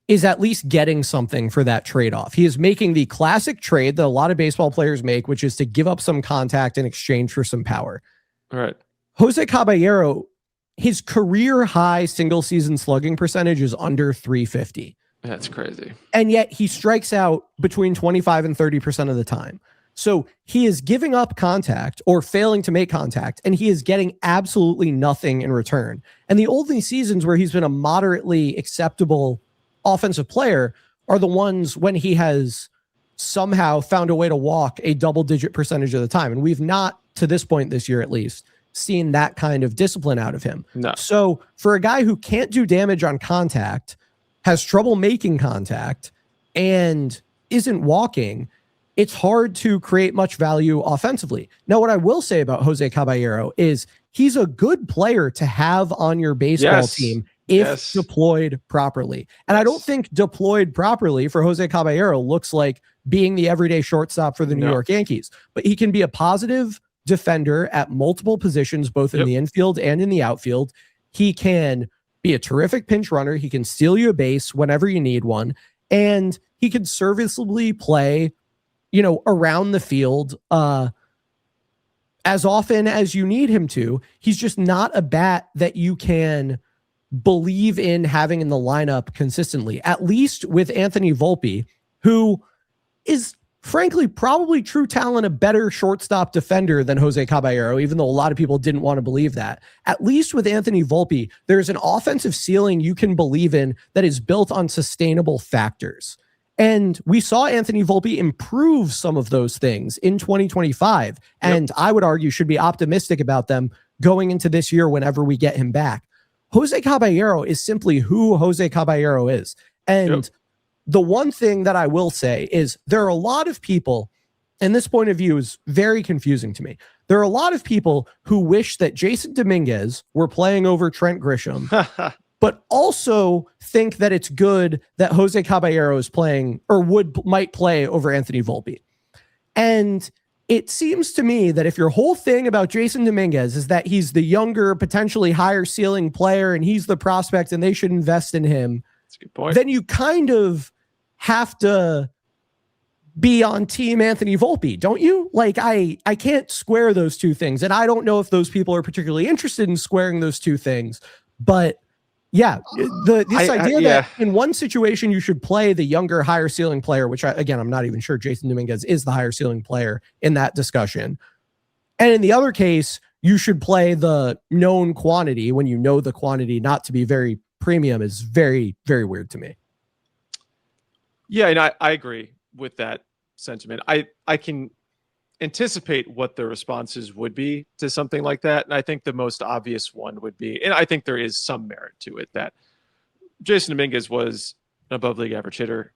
is at least getting something for that trade-off. He is making the classic trade that a lot of baseball players make, which is to give up some contact in exchange for some power. All right. Jose Caballero, his career high single season slugging percentage is under 350. That's crazy. And yet he strikes out between 25 and 30% of the time. So he is giving up contact or failing to make contact, and he is getting absolutely nothing in return. And the only seasons where he's been a moderately acceptable offensive player are the ones when he has somehow found a way to walk a double-digit percentage of the time. And we've not, to this point this year at least, seen that kind of discipline out of him. No. So for a guy who can't do damage on contact, has trouble making contact, and isn't walking, it's hard to create much value offensively. Now, what I will say about Jose Caballero is he's a good player to have on your baseball team if deployed properly. And I don't think deployed properly for Jose Caballero looks like being the everyday shortstop for the New York Yankees. But he can be a positive defender at multiple positions, both in the infield and in the outfield. He can be a terrific pinch runner. He can steal you a base whenever you need one. And he can serviceably play, around the field as often as you need him to. He's just not a bat that you can believe in having in the lineup consistently, at least with Anthony Volpe, who is frankly probably true talent, a better shortstop defender than Jose Caballero, even though a lot of people didn't want to believe that. At least with Anthony Volpe, there's an offensive ceiling you can believe in that is built on sustainable factors. And we saw Anthony Volpe improve some of those things in 2025. And I would argue should be optimistic about them going into this year whenever we get him back. Jose Caballero is simply who Jose Caballero is. And the one thing that I will say is there are a lot of people, and this point of view is very confusing to me. There are a lot of people who wish that Jason Dominguez were playing over Trent Grisham but also think that it's good that Jose Caballero is playing or might play over Anthony Volpe. And it seems to me that if your whole thing about Jason Dominguez is that he's the younger, potentially higher ceiling player and he's the prospect and they should invest in him, that's a good point. Then you kind of have to be on team Anthony Volpe, don't you? Like, I can't square those two things. And I don't know if those people are particularly interested in squaring those two things. But yeah, this idea that in one situation you should play the younger, higher ceiling player, which I'm not even sure Jason Dominguez is the higher ceiling player in that discussion. And in the other case, you should play the known quantity when you know the quantity not to be very premium is very, very weird to me. Yeah, and I agree with that sentiment. I can anticipate what the responses would be to something like that. And I think the most obvious one would be, and I think there is some merit to it, that Jason Dominguez was an above league average hitter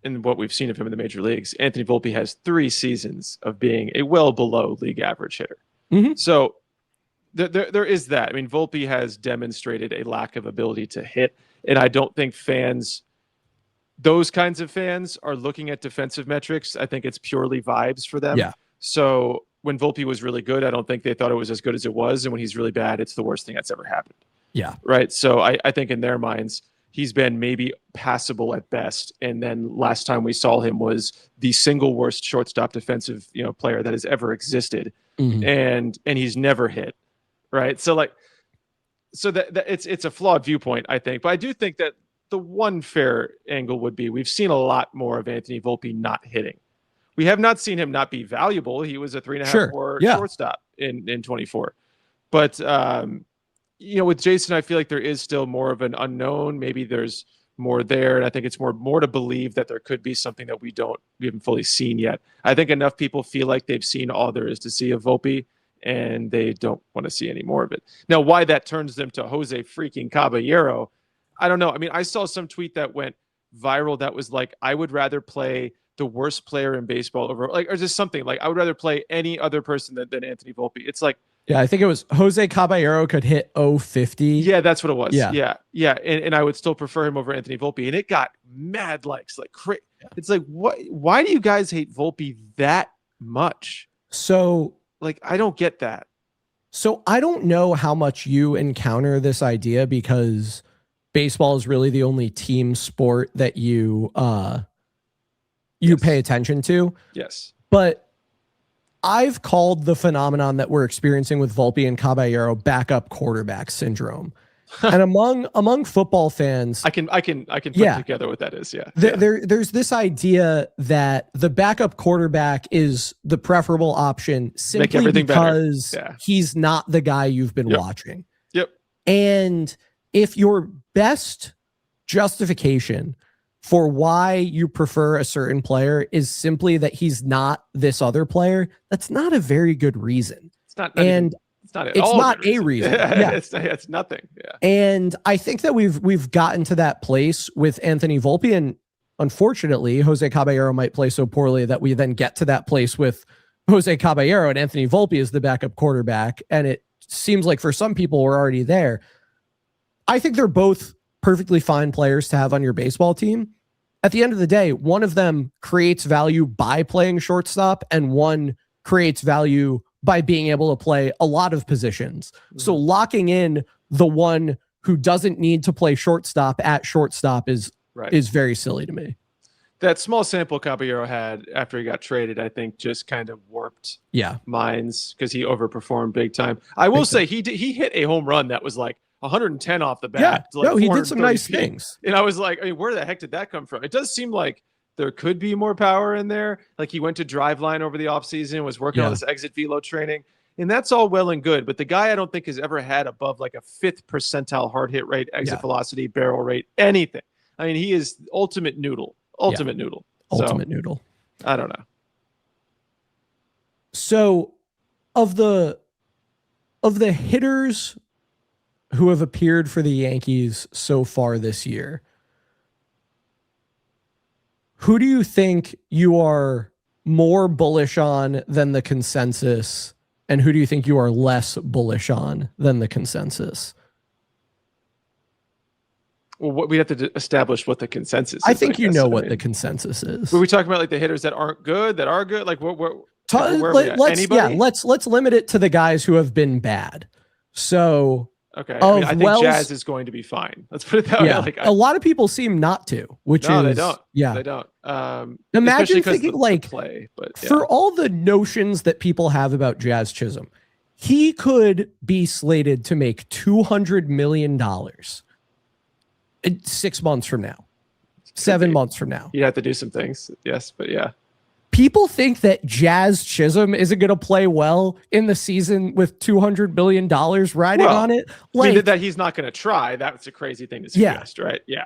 in what we've seen of him in the major leagues. Anthony Volpe has 3 seasons of being a well below league average hitter. Mm-hmm. So there is that. I mean, Volpe has demonstrated a lack of ability to hit. And I don't think those kinds of fans are looking at defensive metrics. I think it's purely vibes for them. Yeah. So when Volpe was really good, I don't think they thought it was as good as it was. And when he's really bad, it's the worst thing that's ever happened. Yeah. Right. So I think in their minds, he's been maybe passable at best. And then last time we saw him was the single worst shortstop defensive, player that has ever existed. Mm-hmm. And he's never hit. Right. So that it's a flawed viewpoint, I think. But I do think that the one fair angle would be we've seen a lot more of Anthony Volpe not hitting. We have not seen him not be valuable. He was a 3.5 shortstop in 24. But, with Jason, I feel like there is still more of an unknown. Maybe there's more there. And I think it's more to believe that there could be something that we haven't fully seen yet. I think enough people feel like they've seen all there is to see of Volpe, and they don't want to see any more of it. Now, why that turns them to Jose freaking Caballero, I don't know. I mean, I saw some tweet that went viral that was like, I would rather play the worst player in baseball over, or just something like, I would rather play any other person than Anthony Volpe. It's like, yeah, I think it was Jose Caballero could hit 050. Yeah, that's what it was. Yeah. And I would still prefer him over Anthony Volpe. And it got mad likes, like crazy. It's like, why do you guys hate Volpe that much? So like, I don't get that. So I don't know how much you encounter this idea because baseball is really the only team sport that you pay attention to. Yes. But I've called the phenomenon that we're experiencing with Volpe and Caballero backup quarterback syndrome. And among football fans, I can put together what that is. Yeah. There's this idea that the backup quarterback is the preferable option simply because he's not the guy you've been watching. Yep. And if your best justification for why you prefer a certain player is simply that he's not this other player, that's not a very good reason. It's not a reason. Yeah. It's nothing. Yeah. And I think that we've gotten to that place with Anthony Volpe, and unfortunately, Jose Caballero might play so poorly that we then get to that place with Jose Caballero and Anthony Volpe is the backup quarterback. And it seems like for some people we're already there. I think they're both perfectly fine players to have on your baseball team. At the end of the day, one of them creates value by playing shortstop and one creates value by being able to play a lot of positions. Mm-hmm. So locking in the one who doesn't need to play shortstop at shortstop is very silly to me. That small sample Caballero had after he got traded, I think just kind of warped minds because he overperformed big time. I will say he hit a home run that was like 110 off the bat. Yeah, no, he did some nice things. And I was like, where the heck did that come from? It does seem like there could be more power in there. Like he went to Driveline over the offseason, was working on this exit velo training. And that's all well and good. But the guy I don't think has ever had above like a 5th percentile hard hit rate, exit velocity, barrel rate, anything. I mean, he is ultimate noodle. Ultimate noodle. I don't know. So of the hitters who have appeared for the Yankees so far this year, who do you think you are more bullish on than the consensus, and who do you think you are less bullish on than the consensus? Well, we have to establish what the consensus is. I think what the consensus is. Were we talking about like the hitters that aren't good, that are good? Like let's limit it to the guys who have been bad. So okay, I think Jazz is going to be fine. Let's put it that way. Like, a lot of people seem not to, they don't. Yeah, they don't. Imagine thinking like play, but for all the notions that people have about Jazz Chisholm, he could be slated to make $200 million 6 months from now, 7 months from now. You have to do some things, yes, but yeah. People think that Jazz Chisholm isn't going to play well in the season with $200 million riding on it. Like, I mean, that he's not going to try. That's a crazy thing to suggest, right? Yeah.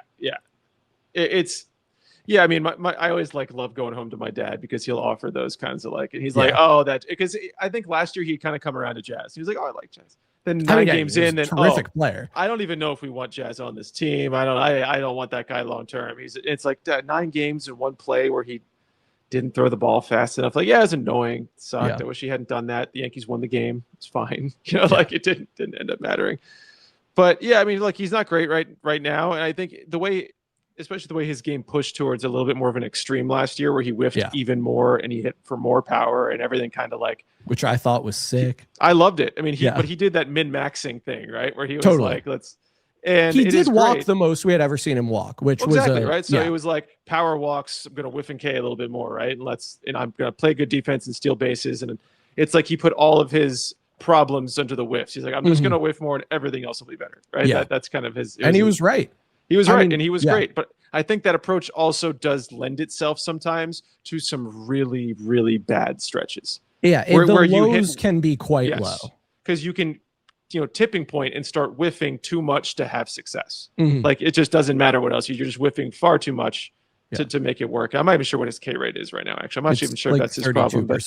I mean, I always love going home to my dad because he'll offer those kinds of and he's like, oh, that because I think last year he kind of come around to Jazz. He was like, oh, I like Jazz. Then 9 games in, then terrific player. I don't even know if we want Jazz on this team. I don't want that guy long term. It's like 9 games in one play where he didn't throw the ball fast enough. Like, it was annoying. It sucked. I wish he hadn't done that. The Yankees won the game. It's fine. It didn't end up mattering. But yeah, I mean, he's not great right now. And I think especially the way his game pushed towards a little bit more of an extreme last year where he whiffed even more and he hit for more power and everything kind of which I thought was sick. I loved it. I mean, but he did that min-maxing thing, right? Where he was and he did walk the most we had ever seen him walk, which was right. So it was power walks. I'm going to whiff and K a little bit more, right? And I'm going to play good defense and steal bases. And it's like he put all of his problems under the whiffs. He's like, I'm just going to whiff more, and everything else will be better, right? Yeah. That's kind of his. And he was right. He was right, and he was great. But I think that approach also does lend itself sometimes to some really, really bad stretches. Yeah, where lows can be quite low because you can. Tipping point and start whiffing too much to have success. It just doesn't matter what else. You're just whiffing far too much to make it work. I'm not even sure what his K rate is right now. Actually, I'm not even sure if that's his 32%. Problem. But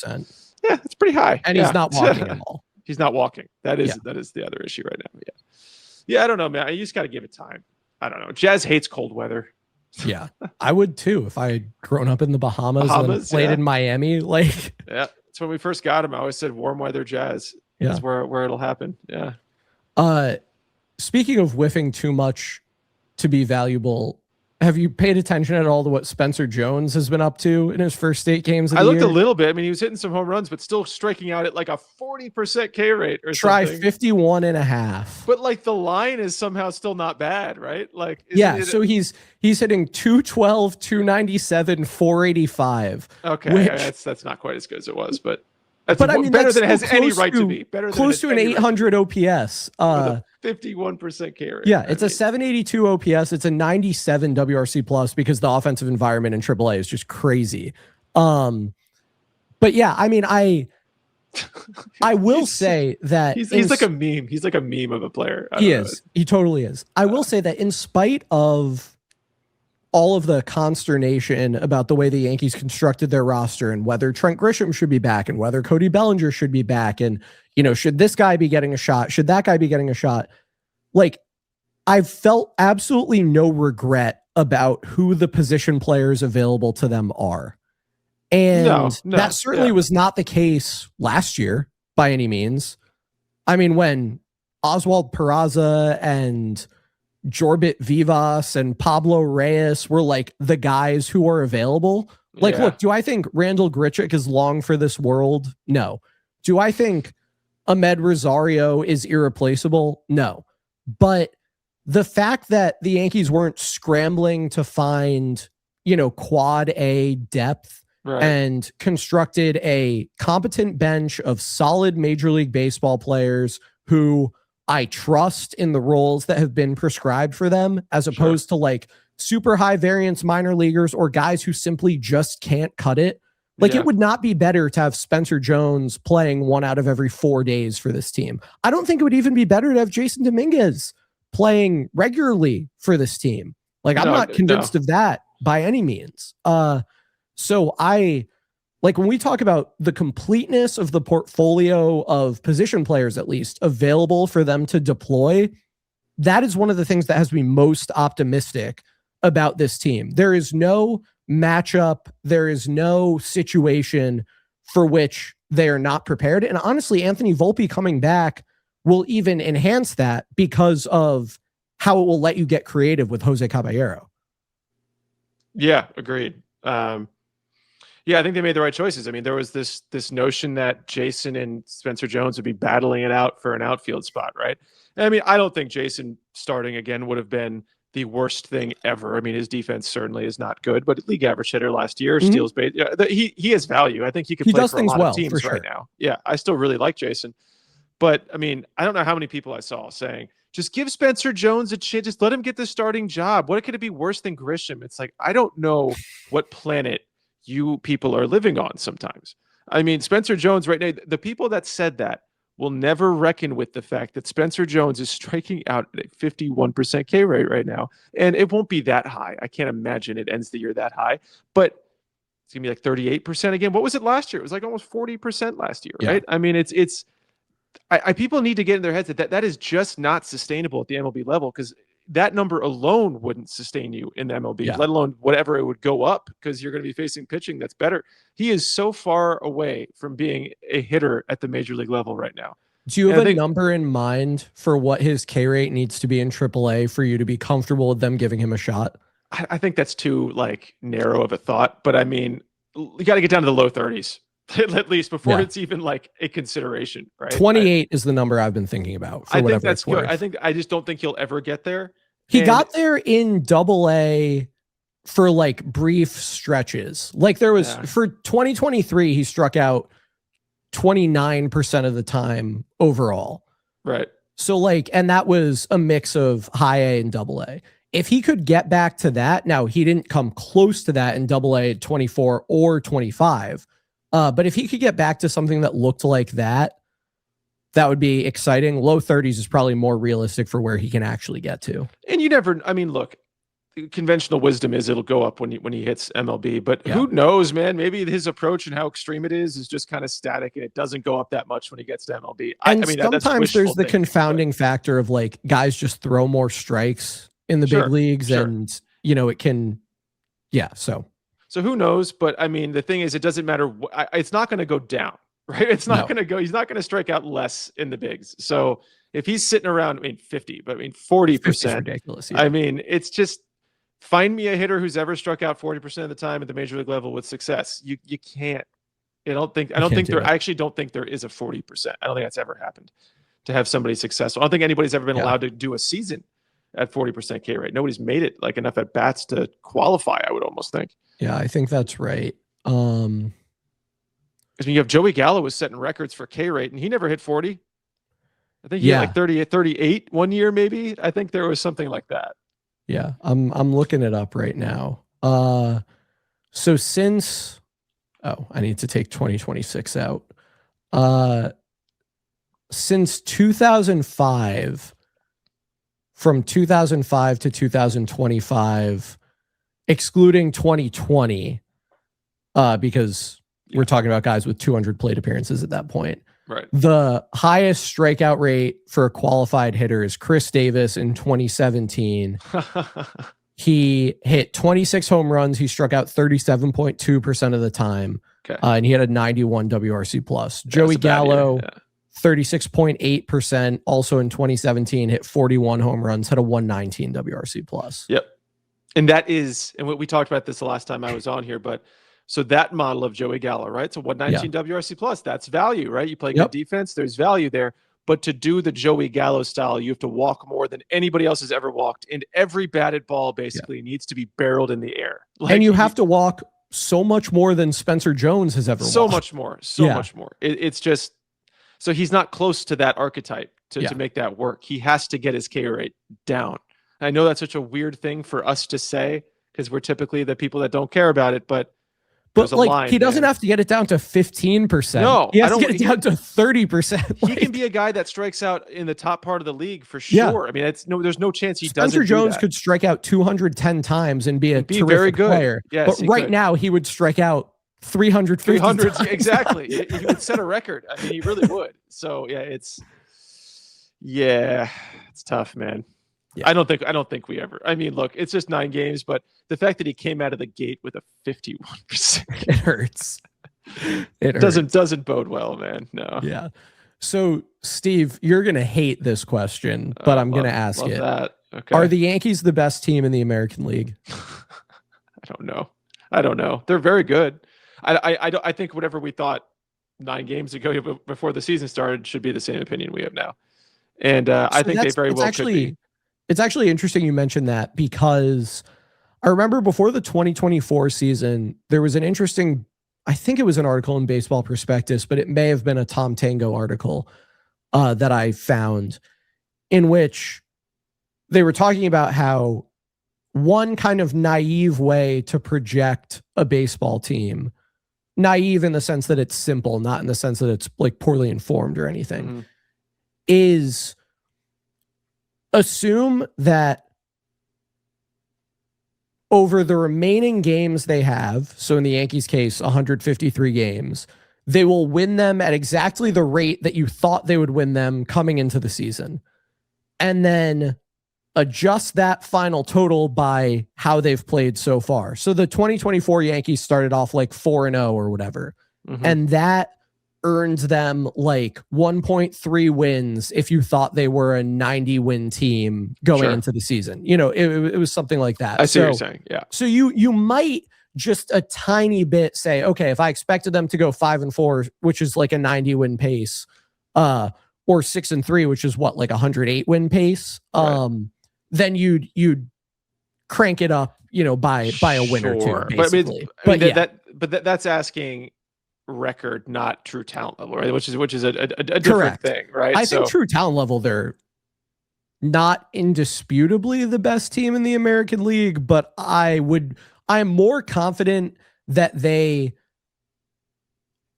yeah, it's pretty high. And he's not walking at all. He's not walking. That is the other issue right now. Yeah. I don't know, man. You just got to give it time. I don't know. Jazz hates cold weather. Yeah, I would too if I had grown up in the Bahamas and played in Miami. That's when we first got him. I always said warm weather Jazz. That's where it'll happen. Yeah. Speaking of whiffing too much to be valuable, have you paid attention at all to what Spencer Jones has been up to in his first 8 games of the year? I looked a little bit. I mean, he was hitting some home runs, but still striking out at a 40% K rate or Try something. 51.5. But the line is somehow still not bad, right? So he's hitting 212, 297, 485. Okay, that's not quite as good as it was, but I mean, better than it has any right to be. Close to an 800 OPS. 51% K rate. Yeah, it's a 782 OPS. It's a 97 WRC plus because the offensive environment in AAA is just crazy. But yeah, I mean, I will say that he's like a meme. He's like a meme of a player. He is. He totally is. I will say that in spite of all of the consternation about the way the Yankees constructed their roster and whether Trent Grisham should be back and whether Cody Bellinger should be back and, should this guy be getting a shot? Should that guy be getting a shot? I've felt absolutely no regret about who the position players available to them are. And that certainly was not the case last year by any means. I mean, when Oswald Peraza and Jorbit Vivas and Pablo Reyes were the guys who are available. Look, do I think Randall Grichuk is long for this world? No. Do I think Ahmed Rosario is irreplaceable? No. But the fact that the Yankees weren't scrambling to find, quad A depth and constructed a competent bench of solid Major League Baseball players who I trust in the roles that have been prescribed for them, as opposed to super high variance minor leaguers or guys who simply just can't cut it. It would not be better to have Spencer Jones playing 1 out of every 4 days for this team. I don't think it would even be better to have Jason Dominguez playing regularly for this team. I'm not convinced of that by any means. So when we talk about the completeness of the portfolio of position players, at least available for them to deploy, that is one of the things that has me most optimistic about this team. There is no matchup. There is no situation for which they are not prepared. And honestly, Anthony Volpe coming back will even enhance that because of how it will let you get creative with Jose Caballero. Yeah, agreed. Yeah, I think they made the right choices. I mean, there was this notion that Jason and Spencer Jones would be battling it out for an outfield spot, right? And I mean, I don't think Jason starting again would have been the worst thing ever. I mean, his defense certainly is not good, but league average hitter last year, steals base. Yeah, he has value. I think he could play for a lot of teams right now. Yeah, I still really like Jason. But I mean, I don't know how many people I saw saying, just give Spencer Jones a chance. Just let him get the starting job. What could it be worse than Grisham? It's like, I don't know what planet you people are living on sometimes. I mean, Spencer Jones right now, the people that said that will never reckon with the fact that Spencer Jones is striking out at a 51% K rate right now. And it won't be that high. I can't imagine it ends the year that high, but it's gonna be like 38% again. What was it last year? It was like almost 40% last year, right? I mean, people need to get in their heads that is just not sustainable at the MLB level, because that number alone wouldn't sustain you in the MLB, let alone whatever it would go up, because you're going to be facing pitching that's better. He is so far away from being a hitter at the major league level right now. Do you have a number in mind for what his K rate needs to be in AAA for you to be comfortable with them giving him a shot? I think that's too like narrow of a thought, but I mean, you got to get down to the low 30s. At least before it's even like a consideration, right? 28 is the number I've been thinking about. I think that's good. I just don't think he'll ever get there. He got there in AA for like brief stretches. Like there was for 2023, he struck out 29% of the time overall. Right. So like, and that was a mix of high A and AA. If he could get back to that, now he didn't come close to that in AA at 24 or 25. But if he could get back to something that looked like that, that would be exciting. Low 30s is probably more realistic for where he can actually get to. And you never, I mean, look, conventional wisdom is it'll go up when he hits MLB, but who knows, man? Maybe his approach and how extreme it is just kind of static, and it doesn't go up that much when he gets to MLB. I mean, sometimes there's the confounding factor of like guys just throw more strikes in the big leagues, and you know, it can, So who knows? But I mean, the thing is, it doesn't matter. It's not going to go down, right? It's not going to go. He's not going to strike out less in the bigs. So if he's sitting around, I mean, 50, but I mean, 40%. Ridiculous. Yeah. I mean, it's just find me a hitter who's ever struck out 40% of the time at the major league level with success. You can't. I actually don't think there is a 40%. I don't think that's ever happened to have somebody successful. I don't think anybody's ever been allowed to do a season at 40% K rate. Nobody's made it like enough at bats to qualify, I would almost think. Yeah, I think that's right. I mean, you have Joey Gallo was setting records for K rate, and he never hit 40. I think he had like 38 one year, maybe. I think there was something like that. Yeah, I'm looking it up right now. So since I need to take 2026 out. Since 2005, from 2005 to 2025, excluding 2020, because we're talking about guys with 200 plate appearances at that point. Right. The highest strikeout rate for a qualified hitter is Chris Davis in 2017. He hit 26 home runs. He struck out 37.2% of the time. Okay. And he had a 91 WRC plus. Joey Gallo, 36.8%. Also in 2017, hit 41 home runs, had a 119 WRC plus. Yep. And that is, and we talked about this the last time I was on here, but so that model of Joey Gallo, right? So 119 WRC plus, that's value, right? You play good defense, there's value there. But to do the Joey Gallo style, you have to walk more than anybody else has ever walked. And every batted ball basically needs to be barreled in the air. Like, and you have to walk so much more than Spencer Jones has ever walked. So much more. Much more. It's just, so he's not close to that archetype to make that work. He has to get his K rate down. I know that's such a weird thing for us to say because we're typically the people that don't care about it, but like he doesn't have to get it down to 15%. No, he has to get it down to 30%. He can be a guy that strikes out in the top part of the league for sure. I mean, there's no chance he doesn't. Spencer Jones could strike out 210 times and be terrific very good player. Yes, but right now he would strike out 350 times. Exactly. He would set a record. I mean, he really would. So it's tough, man. Yeah. I don't think we ever. I mean, look, it's just 9 games, but the fact that he came out of the gate with a 51%, it hurts. It doesn't bode well, man. No. Yeah. So, Steve, you're gonna hate this question, but I'm gonna ask it. That. Okay. Are the Yankees the best team in the American League? I don't know. They're very good. I think whatever we thought 9 games ago before the season started should be the same opinion we have now. And I So think they very well could be. it's actually interesting you mentioned that, because I remember before the 2024 season, there was an interesting, I think it was an article in Baseball Prospectus, but it may have been a Tom Tango article that I found, in which they were talking about how one kind of naive way to project a baseball team, naive in the sense that it's simple, not in the sense that it's like poorly informed or anything, is assume that over the remaining games they have, so in the Yankees case, 153 games, they will win them at exactly the rate that you thought they would win them coming into the season. And then adjust that final total by how they've played so far. So the 2024 Yankees started off like 4-0 or whatever. And that earns them like 1.3 wins if you thought they were a 90-win team going into the season. You know, it was something like that. I see what you're saying. Yeah. So you might just a tiny bit say, okay, if I expected them to go 5-4, which is like a 90-win pace, or 6-3, which is what, like 108-win pace, then you'd crank it up, you know, by a win or two, basically. But that's asking record, not true talent level, right? Which is a different thing, right? I think true talent level, they're not indisputably the best team in the American League, but I'm more confident that they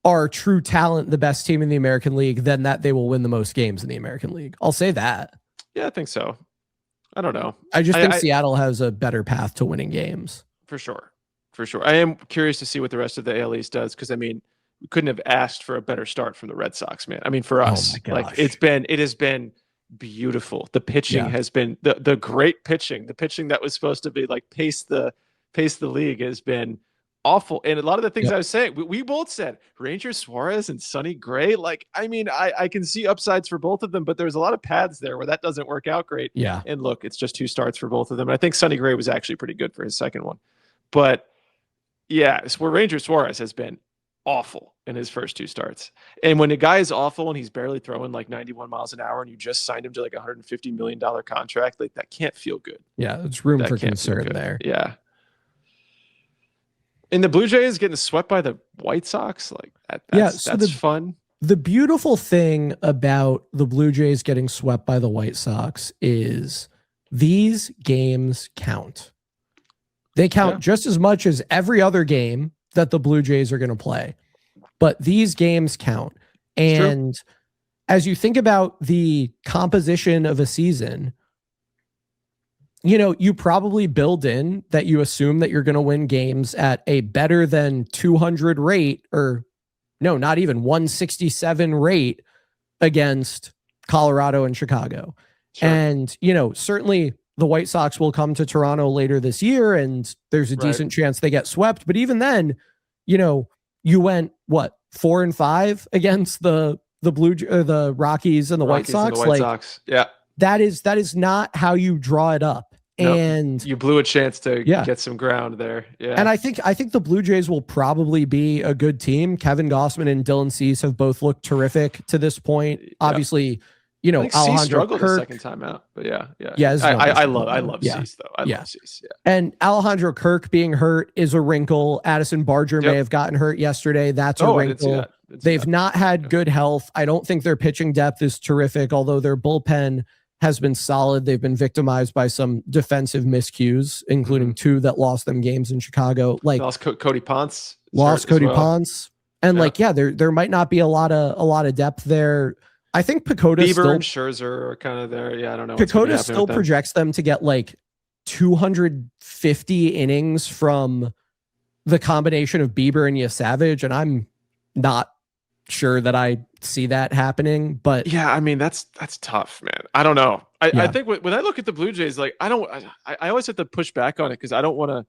are true talent, the best team in the American League, than that they will win the most games in the American League. I'll say that. Yeah, I think so. I don't know. I just think Seattle has a better path to winning games. For sure. I am curious to see what the rest of the AL East does, because I mean, we couldn't have asked for a better start from the Red Sox, man. I mean, for us, like it has been beautiful. The pitching has been the great pitching. The pitching that was supposed to be like pace the league has been awful. And a lot of the things I was saying, we both said Ranger Suarez and Sonny Gray. Like, I mean, I can see upsides for both of them, but there's a lot of paths there where that doesn't work out great. Yeah. And look, it's just 2 starts for both of them. And I think Sonny Gray was actually pretty good for his second one. But yeah, it's where Ranger Suarez has been awful in his first 2 starts. And when a guy is awful and he's barely throwing like 91 miles an hour and you just signed him to like a $150 million contract, like that can't feel good. Yeah, there's room for concern there. Yeah. And the Blue Jays getting swept by the White Sox, like that's fun. The beautiful thing about the Blue Jays getting swept by the White Sox is these games count. They count just as much as every other game that the Blue Jays are going to play. But these games count. And as you think about the composition of a season, you know, you probably build in that you assume that you're going to win games at a better than 200 rate, or no, not even 167 rate against Colorado and Chicago. And, you know, certainly the White Sox will come to Toronto later this year and there's a decent chance they get swept. But even then, you know, you went 4-5 against the Rockies and the White Sox. Yeah. That is not how you draw it up. And you blew a chance to get some ground there. Yeah. And I think the Blue Jays will probably be a good team. Kevin Gossman and Dylan Cease have both looked terrific to this point. Obviously, you know, Alejandro struggled the second time out, but yeah. I love Cease though. I love Cease. Yeah. And Alejandro Kirk being hurt is a wrinkle. Addison Barger may have gotten hurt yesterday. That's a wrinkle. They've not had good health. I don't think their pitching depth is terrific, although their bullpen has been solid. They've been victimized by some defensive miscues, including 2 that lost them games in Chicago. Like lost Cody Ponce. Ponce. And there might not be a lot of depth there. I think Bieber and Scherzer are kind of there. Yeah, I don't know. Pacoda still projects them to get like 250 innings from the combination of Bieber and Savage, and I'm not sure that I see that happening. But yeah, I mean that's tough, man. I don't know. I think when I look at the Blue Jays, like I always have to push back on it because I don't want to.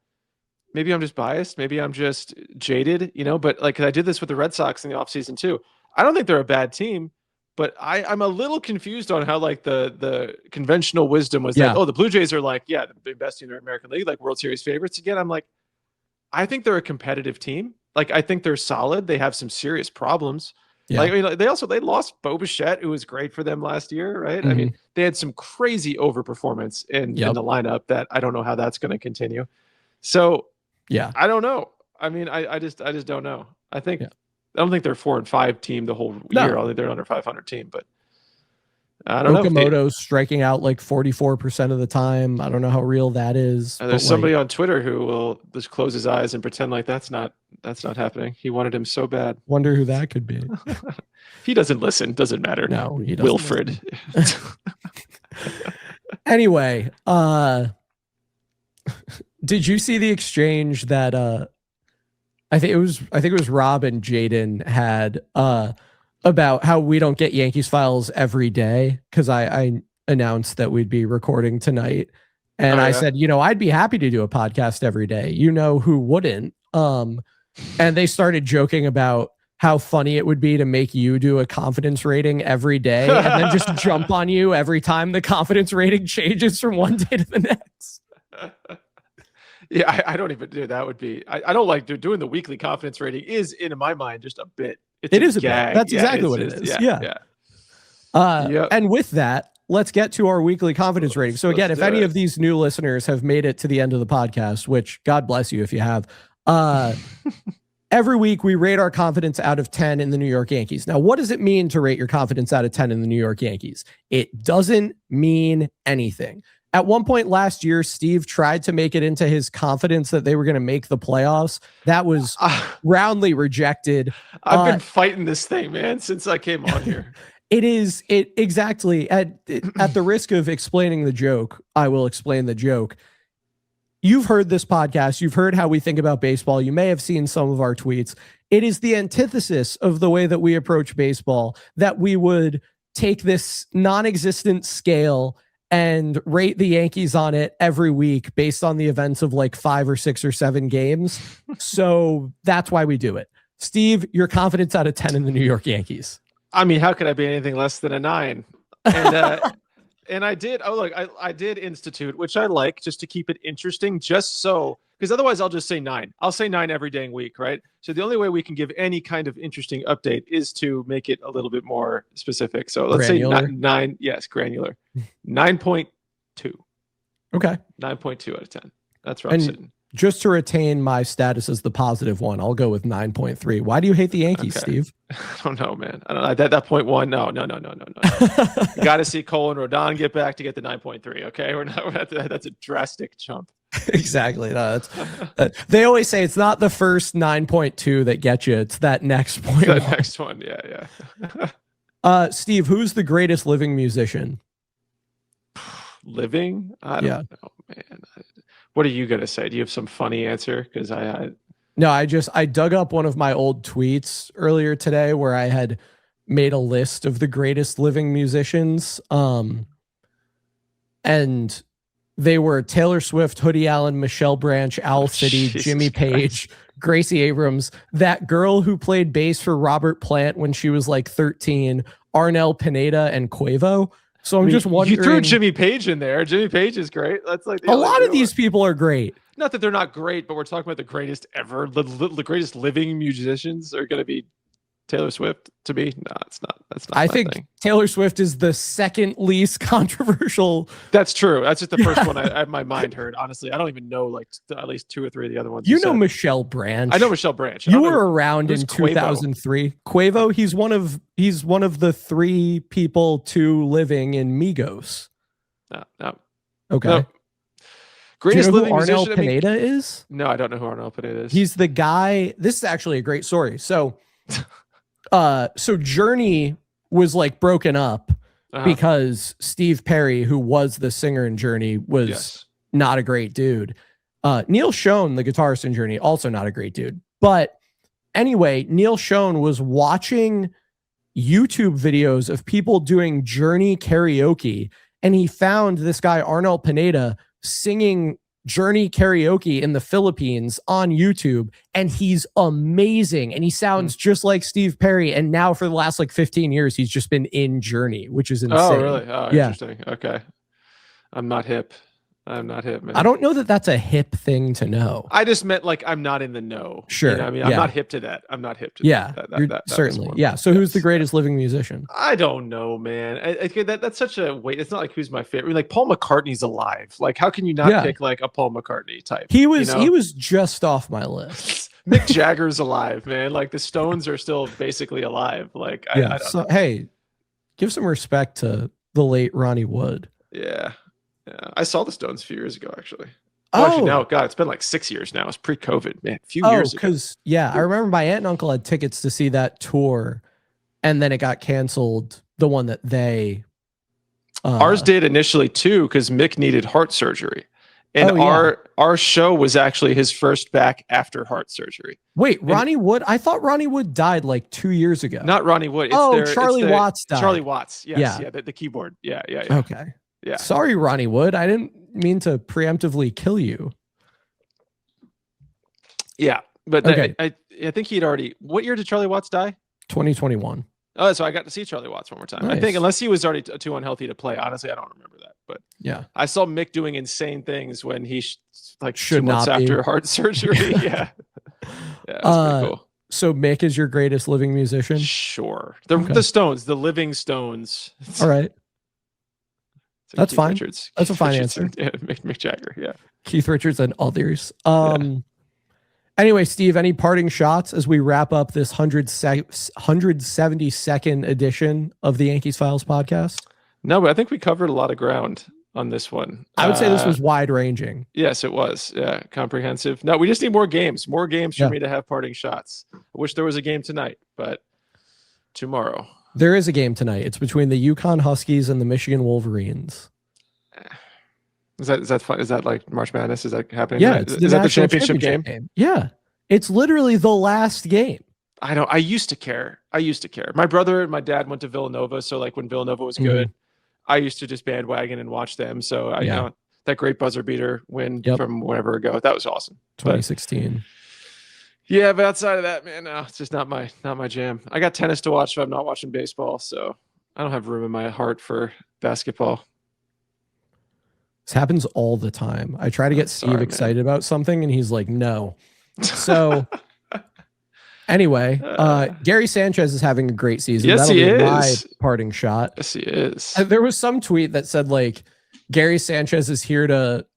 Maybe I'm just biased. Maybe I'm just jaded, you know. But like, 'cause I did this with the Red Sox in the offseason too. I don't think they're a bad team. But I'm a little confused on how like the conventional wisdom was that, oh, the Blue Jays are like, the best team in the American League, like World Series favorites again. I'm like, I think they're a competitive team. Like, I think they're solid. They have some serious problems. Yeah. Like, I mean, they lost Bo Bichette, who was great for them last year, right? Mm-hmm. I mean, they had some crazy overperformance in the lineup that I don't know how that's going to continue. So I don't know. I mean, I just don't know. I don't think they're 4-5 team the whole year. I think they're under 500 team, but I don't know. Okamoto's striking out like 44% of the time. I don't know how real that is. There's somebody on Twitter who will just close his eyes and pretend like that's not happening. He wanted him so bad. Wonder who that could be. He doesn't listen. Doesn't matter. No, he doesn't. Wilfred. Anyway, did you see the exchange that I think it was Rob and Jaden had about how we don't get Yankees Files every day, because I announced that we'd be recording tonight. And I said, I'd be happy to do a podcast every day. Who wouldn't? And they started joking about how funny it would be to make you do a confidence rating every day and then just jump on you every time the confidence rating changes from one day to the next. Yeah, I don't even do that. Would be I don't like doing the weekly confidence rating. Is in my mind just a bit. It is a bit. That's exactly what it is. Yeah. And with that, let's get to our weekly confidence rating. So again, if any of these new listeners have made it to the end of the podcast, which God bless you if you have, every week we rate our confidence out of 10 in the New York Yankees. Now, what does it mean to rate your confidence out of 10 in the New York Yankees? It doesn't mean anything. At one point last year, Steve tried to make it into his confidence that they were going to make the playoffs. That was roundly rejected. I've been fighting this thing, man, since I came on here. It exactly at the risk of explaining the joke, I will explain the joke. You've heard this podcast. You've heard how we think about baseball. You may have seen some of our tweets. It is the antithesis of the way that we approach baseball, that we would take this non-existent scale and rate the Yankees on it every week based on the events of like 5 or 6 or 7 games. So that's why we do it. Steve, your confidence out of 10 in the New York Yankees. I mean, how could I be anything less than a 9? And and I did. Oh, look, I did institute, which I like, just to keep it interesting, just so, because otherwise I'll just say 9. I'll say 9 every dang week, right? So the only way we can give any kind of interesting update is to make it a little bit more specific. So let's say 9. Yes, granular. 9.2. Okay. 9.2 out of 10. That's where I'm sitting. Just to retain my status as the positive one, I'll go with 9.3. Why do you hate the Yankees, Steve? I don't know, man. I don't know. That 0.1. No. You got to see Cole and Rodon get back to get the 9.3. Okay, we're not. That's a drastic jump. Exactly. No, they always say it's not the first 9.2 that gets you; it's that next point. The next one. Yeah. Steve, who's the greatest living musician? Living? I don't know, man. What are you going to say? Do you have some funny answer? Because No, I dug up one of my old tweets earlier today where I had made a list of the greatest living musicians. And they were Taylor Swift, Hoodie Allen, Michelle Branch, Owl City, Jimmy Page, Gracie Abrams, that girl who played bass for Robert Plant when she was like 13, Arnel Pineda, and Quavo. So I'm just wondering. You threw Jimmy Page in there. Jimmy Page is great. That's like a lot of these people are great. Not that they're not great, but we're talking about the greatest ever. The greatest living musicians are going to be Taylor Swift. To me, no, it's not. That's not. I think thing. Taylor Swift is the second least controversial. That's true. That's just the first one I my mind heard. Honestly, I don't even know like at least 2 or 3 of the other ones. You know Michelle Branch. I know Michelle Branch. You were around in 2003. Quavo. He's one of the 3 people 2 living in Migos. No. Okay. No. Greatest Do you know living who Arnel musician. Pineda is? No, I don't know who Arnel Pineda is. He's the guy. This is actually a great story. So Journey was like broken up because Steve Perry, who was the singer in Journey, was not a great dude. Neil Schon, the guitarist in Journey, also not a great dude. But anyway, Neil Schon was watching YouTube videos of people doing Journey karaoke, and he found this guy Arnel Pineda singing Journey karaoke in the Philippines on YouTube, and he's amazing. And he sounds just like Steve Perry. And now for the last like 15 years, he's just been in Journey, which is insane. Oh, really? Oh, yeah. Interesting. Okay. I'm not hip, man. I don't know that that's a hip thing to know. I just meant like I'm not in the know. Sure. You know, I mean, I'm not hip to that. That certainly. Yeah. So who's the greatest living musician? I don't know, man. That's such a weight. It's not like who's my favorite. I mean, like Paul McCartney's alive. Like, how can you not pick like a Paul McCartney type? He was just off my list. Mick Jagger's alive, man. Like the Stones are still basically alive. Like, I don't know. Hey, give some respect to the late Ronnie Wood. Yeah. I saw the Stones a few years ago, actually. Well, actually, no, God, it's been like 6 years now. It's pre-COVID, man. A few years ago. I remember my aunt and uncle had tickets to see that tour, and then it got canceled. The one that they, ours did initially too, because Mick needed heart surgery, and our show was actually his first back after heart surgery. Wait, Ronnie Wood? I thought Ronnie Wood died like 2 years ago. Not Ronnie Wood. Charlie Watts died. Charlie Watts. Yes, the keyboard. Yeah. Okay. Yeah. Sorry, Ronnie Wood. I didn't mean to preemptively kill you. Yeah, but okay. I think he'd already. What year did Charlie Watts die? 2021. Oh, so I got to see Charlie Watts one more time. Nice. I think unless he was already too unhealthy to play. Honestly, I don't remember that. But yeah, I saw Mick doing insane things when he like should 2 months after heart surgery. Yeah, that's pretty cool. So Mick is your greatest living musician? Sure. The Stones, the living Stones. All right. That's Keith fine. Richards. That's a fine answer. Yeah, Mick Jagger. Yeah. Keith Richards and others. Anyway, Steve, any parting shots as we wrap up this 172nd edition of the Yankees Files podcast? No, but I think we covered a lot of ground on this one. I would say this was wide ranging. Yes, it was. Yeah, comprehensive. No, we just need more games. More games for me to have parting shots. I wish there was a game tonight, but tomorrow. There is a game tonight. It's between the Yukon Huskies and the Michigan Wolverines. Is that fun? Is that like March Madness? Is that happening? Yeah, is that the championship game? Yeah, it's literally the last game. I used to care. My brother and my dad went to Villanova, so like when Villanova was good, I used to just bandwagon and watch them. So I know that great buzzer beater win from whenever ago. That was awesome. 2016. Yeah, but outside of that, man, no, it's just not my jam. I got tennis to watch, so I'm not watching baseball. So I don't have room in my heart for basketball. This happens all the time. I try to get Steve excited about something, and he's like, no. So anyway, Gary Sanchez is having a great season. Yes, he is. My parting shot. Yes, he is. There was some tweet that said like Gary Sanchez is here to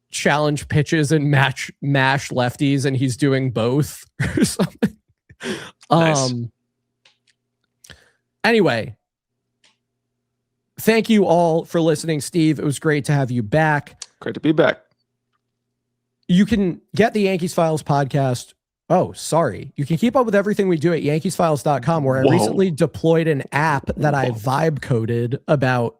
challenge pitches and mash lefties, and he's doing both or something. Nice. Anyway, thank you all for listening, Steve. It was great to have you back. Great to be back. You can get the Yankees Files podcast. Oh, sorry. You can keep up with everything we do at yankeesfiles.com, where I recently deployed an app that I vibe coded about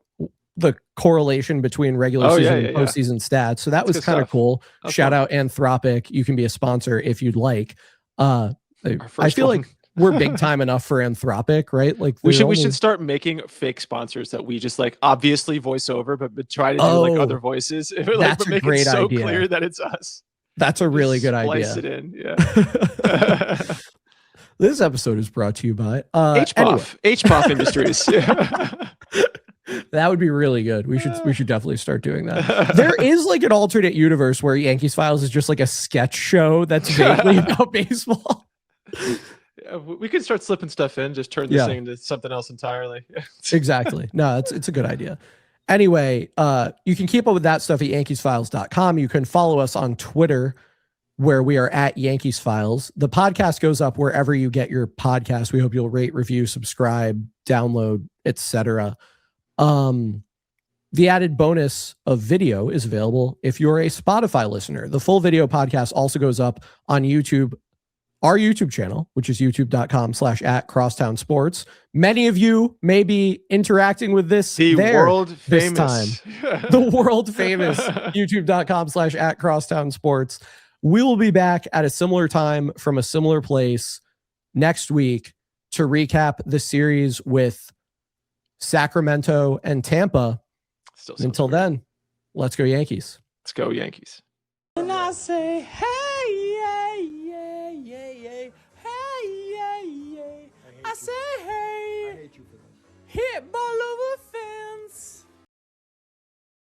the correlation between regular season and postseason stats. So that was kind of cool. Shout out Anthropic. You can be a sponsor if you'd like. I feel like we're big time enough for Anthropic, right? Like we should start making fake sponsors that we just like obviously voice over, but try to do like other voices. That's a great idea. Clear that it's us. That's a really good idea. Splice it in. Yeah. This episode is brought to you by HPOF Industries. Yeah. That would be really good. We should definitely start doing that. There is like an alternate universe where Yankees Files is just like a sketch show that's vaguely about baseball. Yeah, we could start slipping stuff in, just turn this thing into something else entirely. Exactly. No, it's a good idea. Anyway, you can keep up with that stuff at yankeesfiles.com. You can follow us on Twitter, where we are at Yankees Files. The podcast goes up wherever you get your podcast. We hope you'll rate, review, subscribe, download, etc. The added bonus of video is available if you're a Spotify listener. The full video podcast also goes up on YouTube, our YouTube channel, which is youtube.com/@crosstownsports. Many of you may be interacting with this the world famous the world famous youtube.com/@crosstownsports. We will be back at a similar time from a similar place next week to recap the series with Sacramento and Tampa. Until then, let's go Yankees. Let's go Yankees. I say, hey.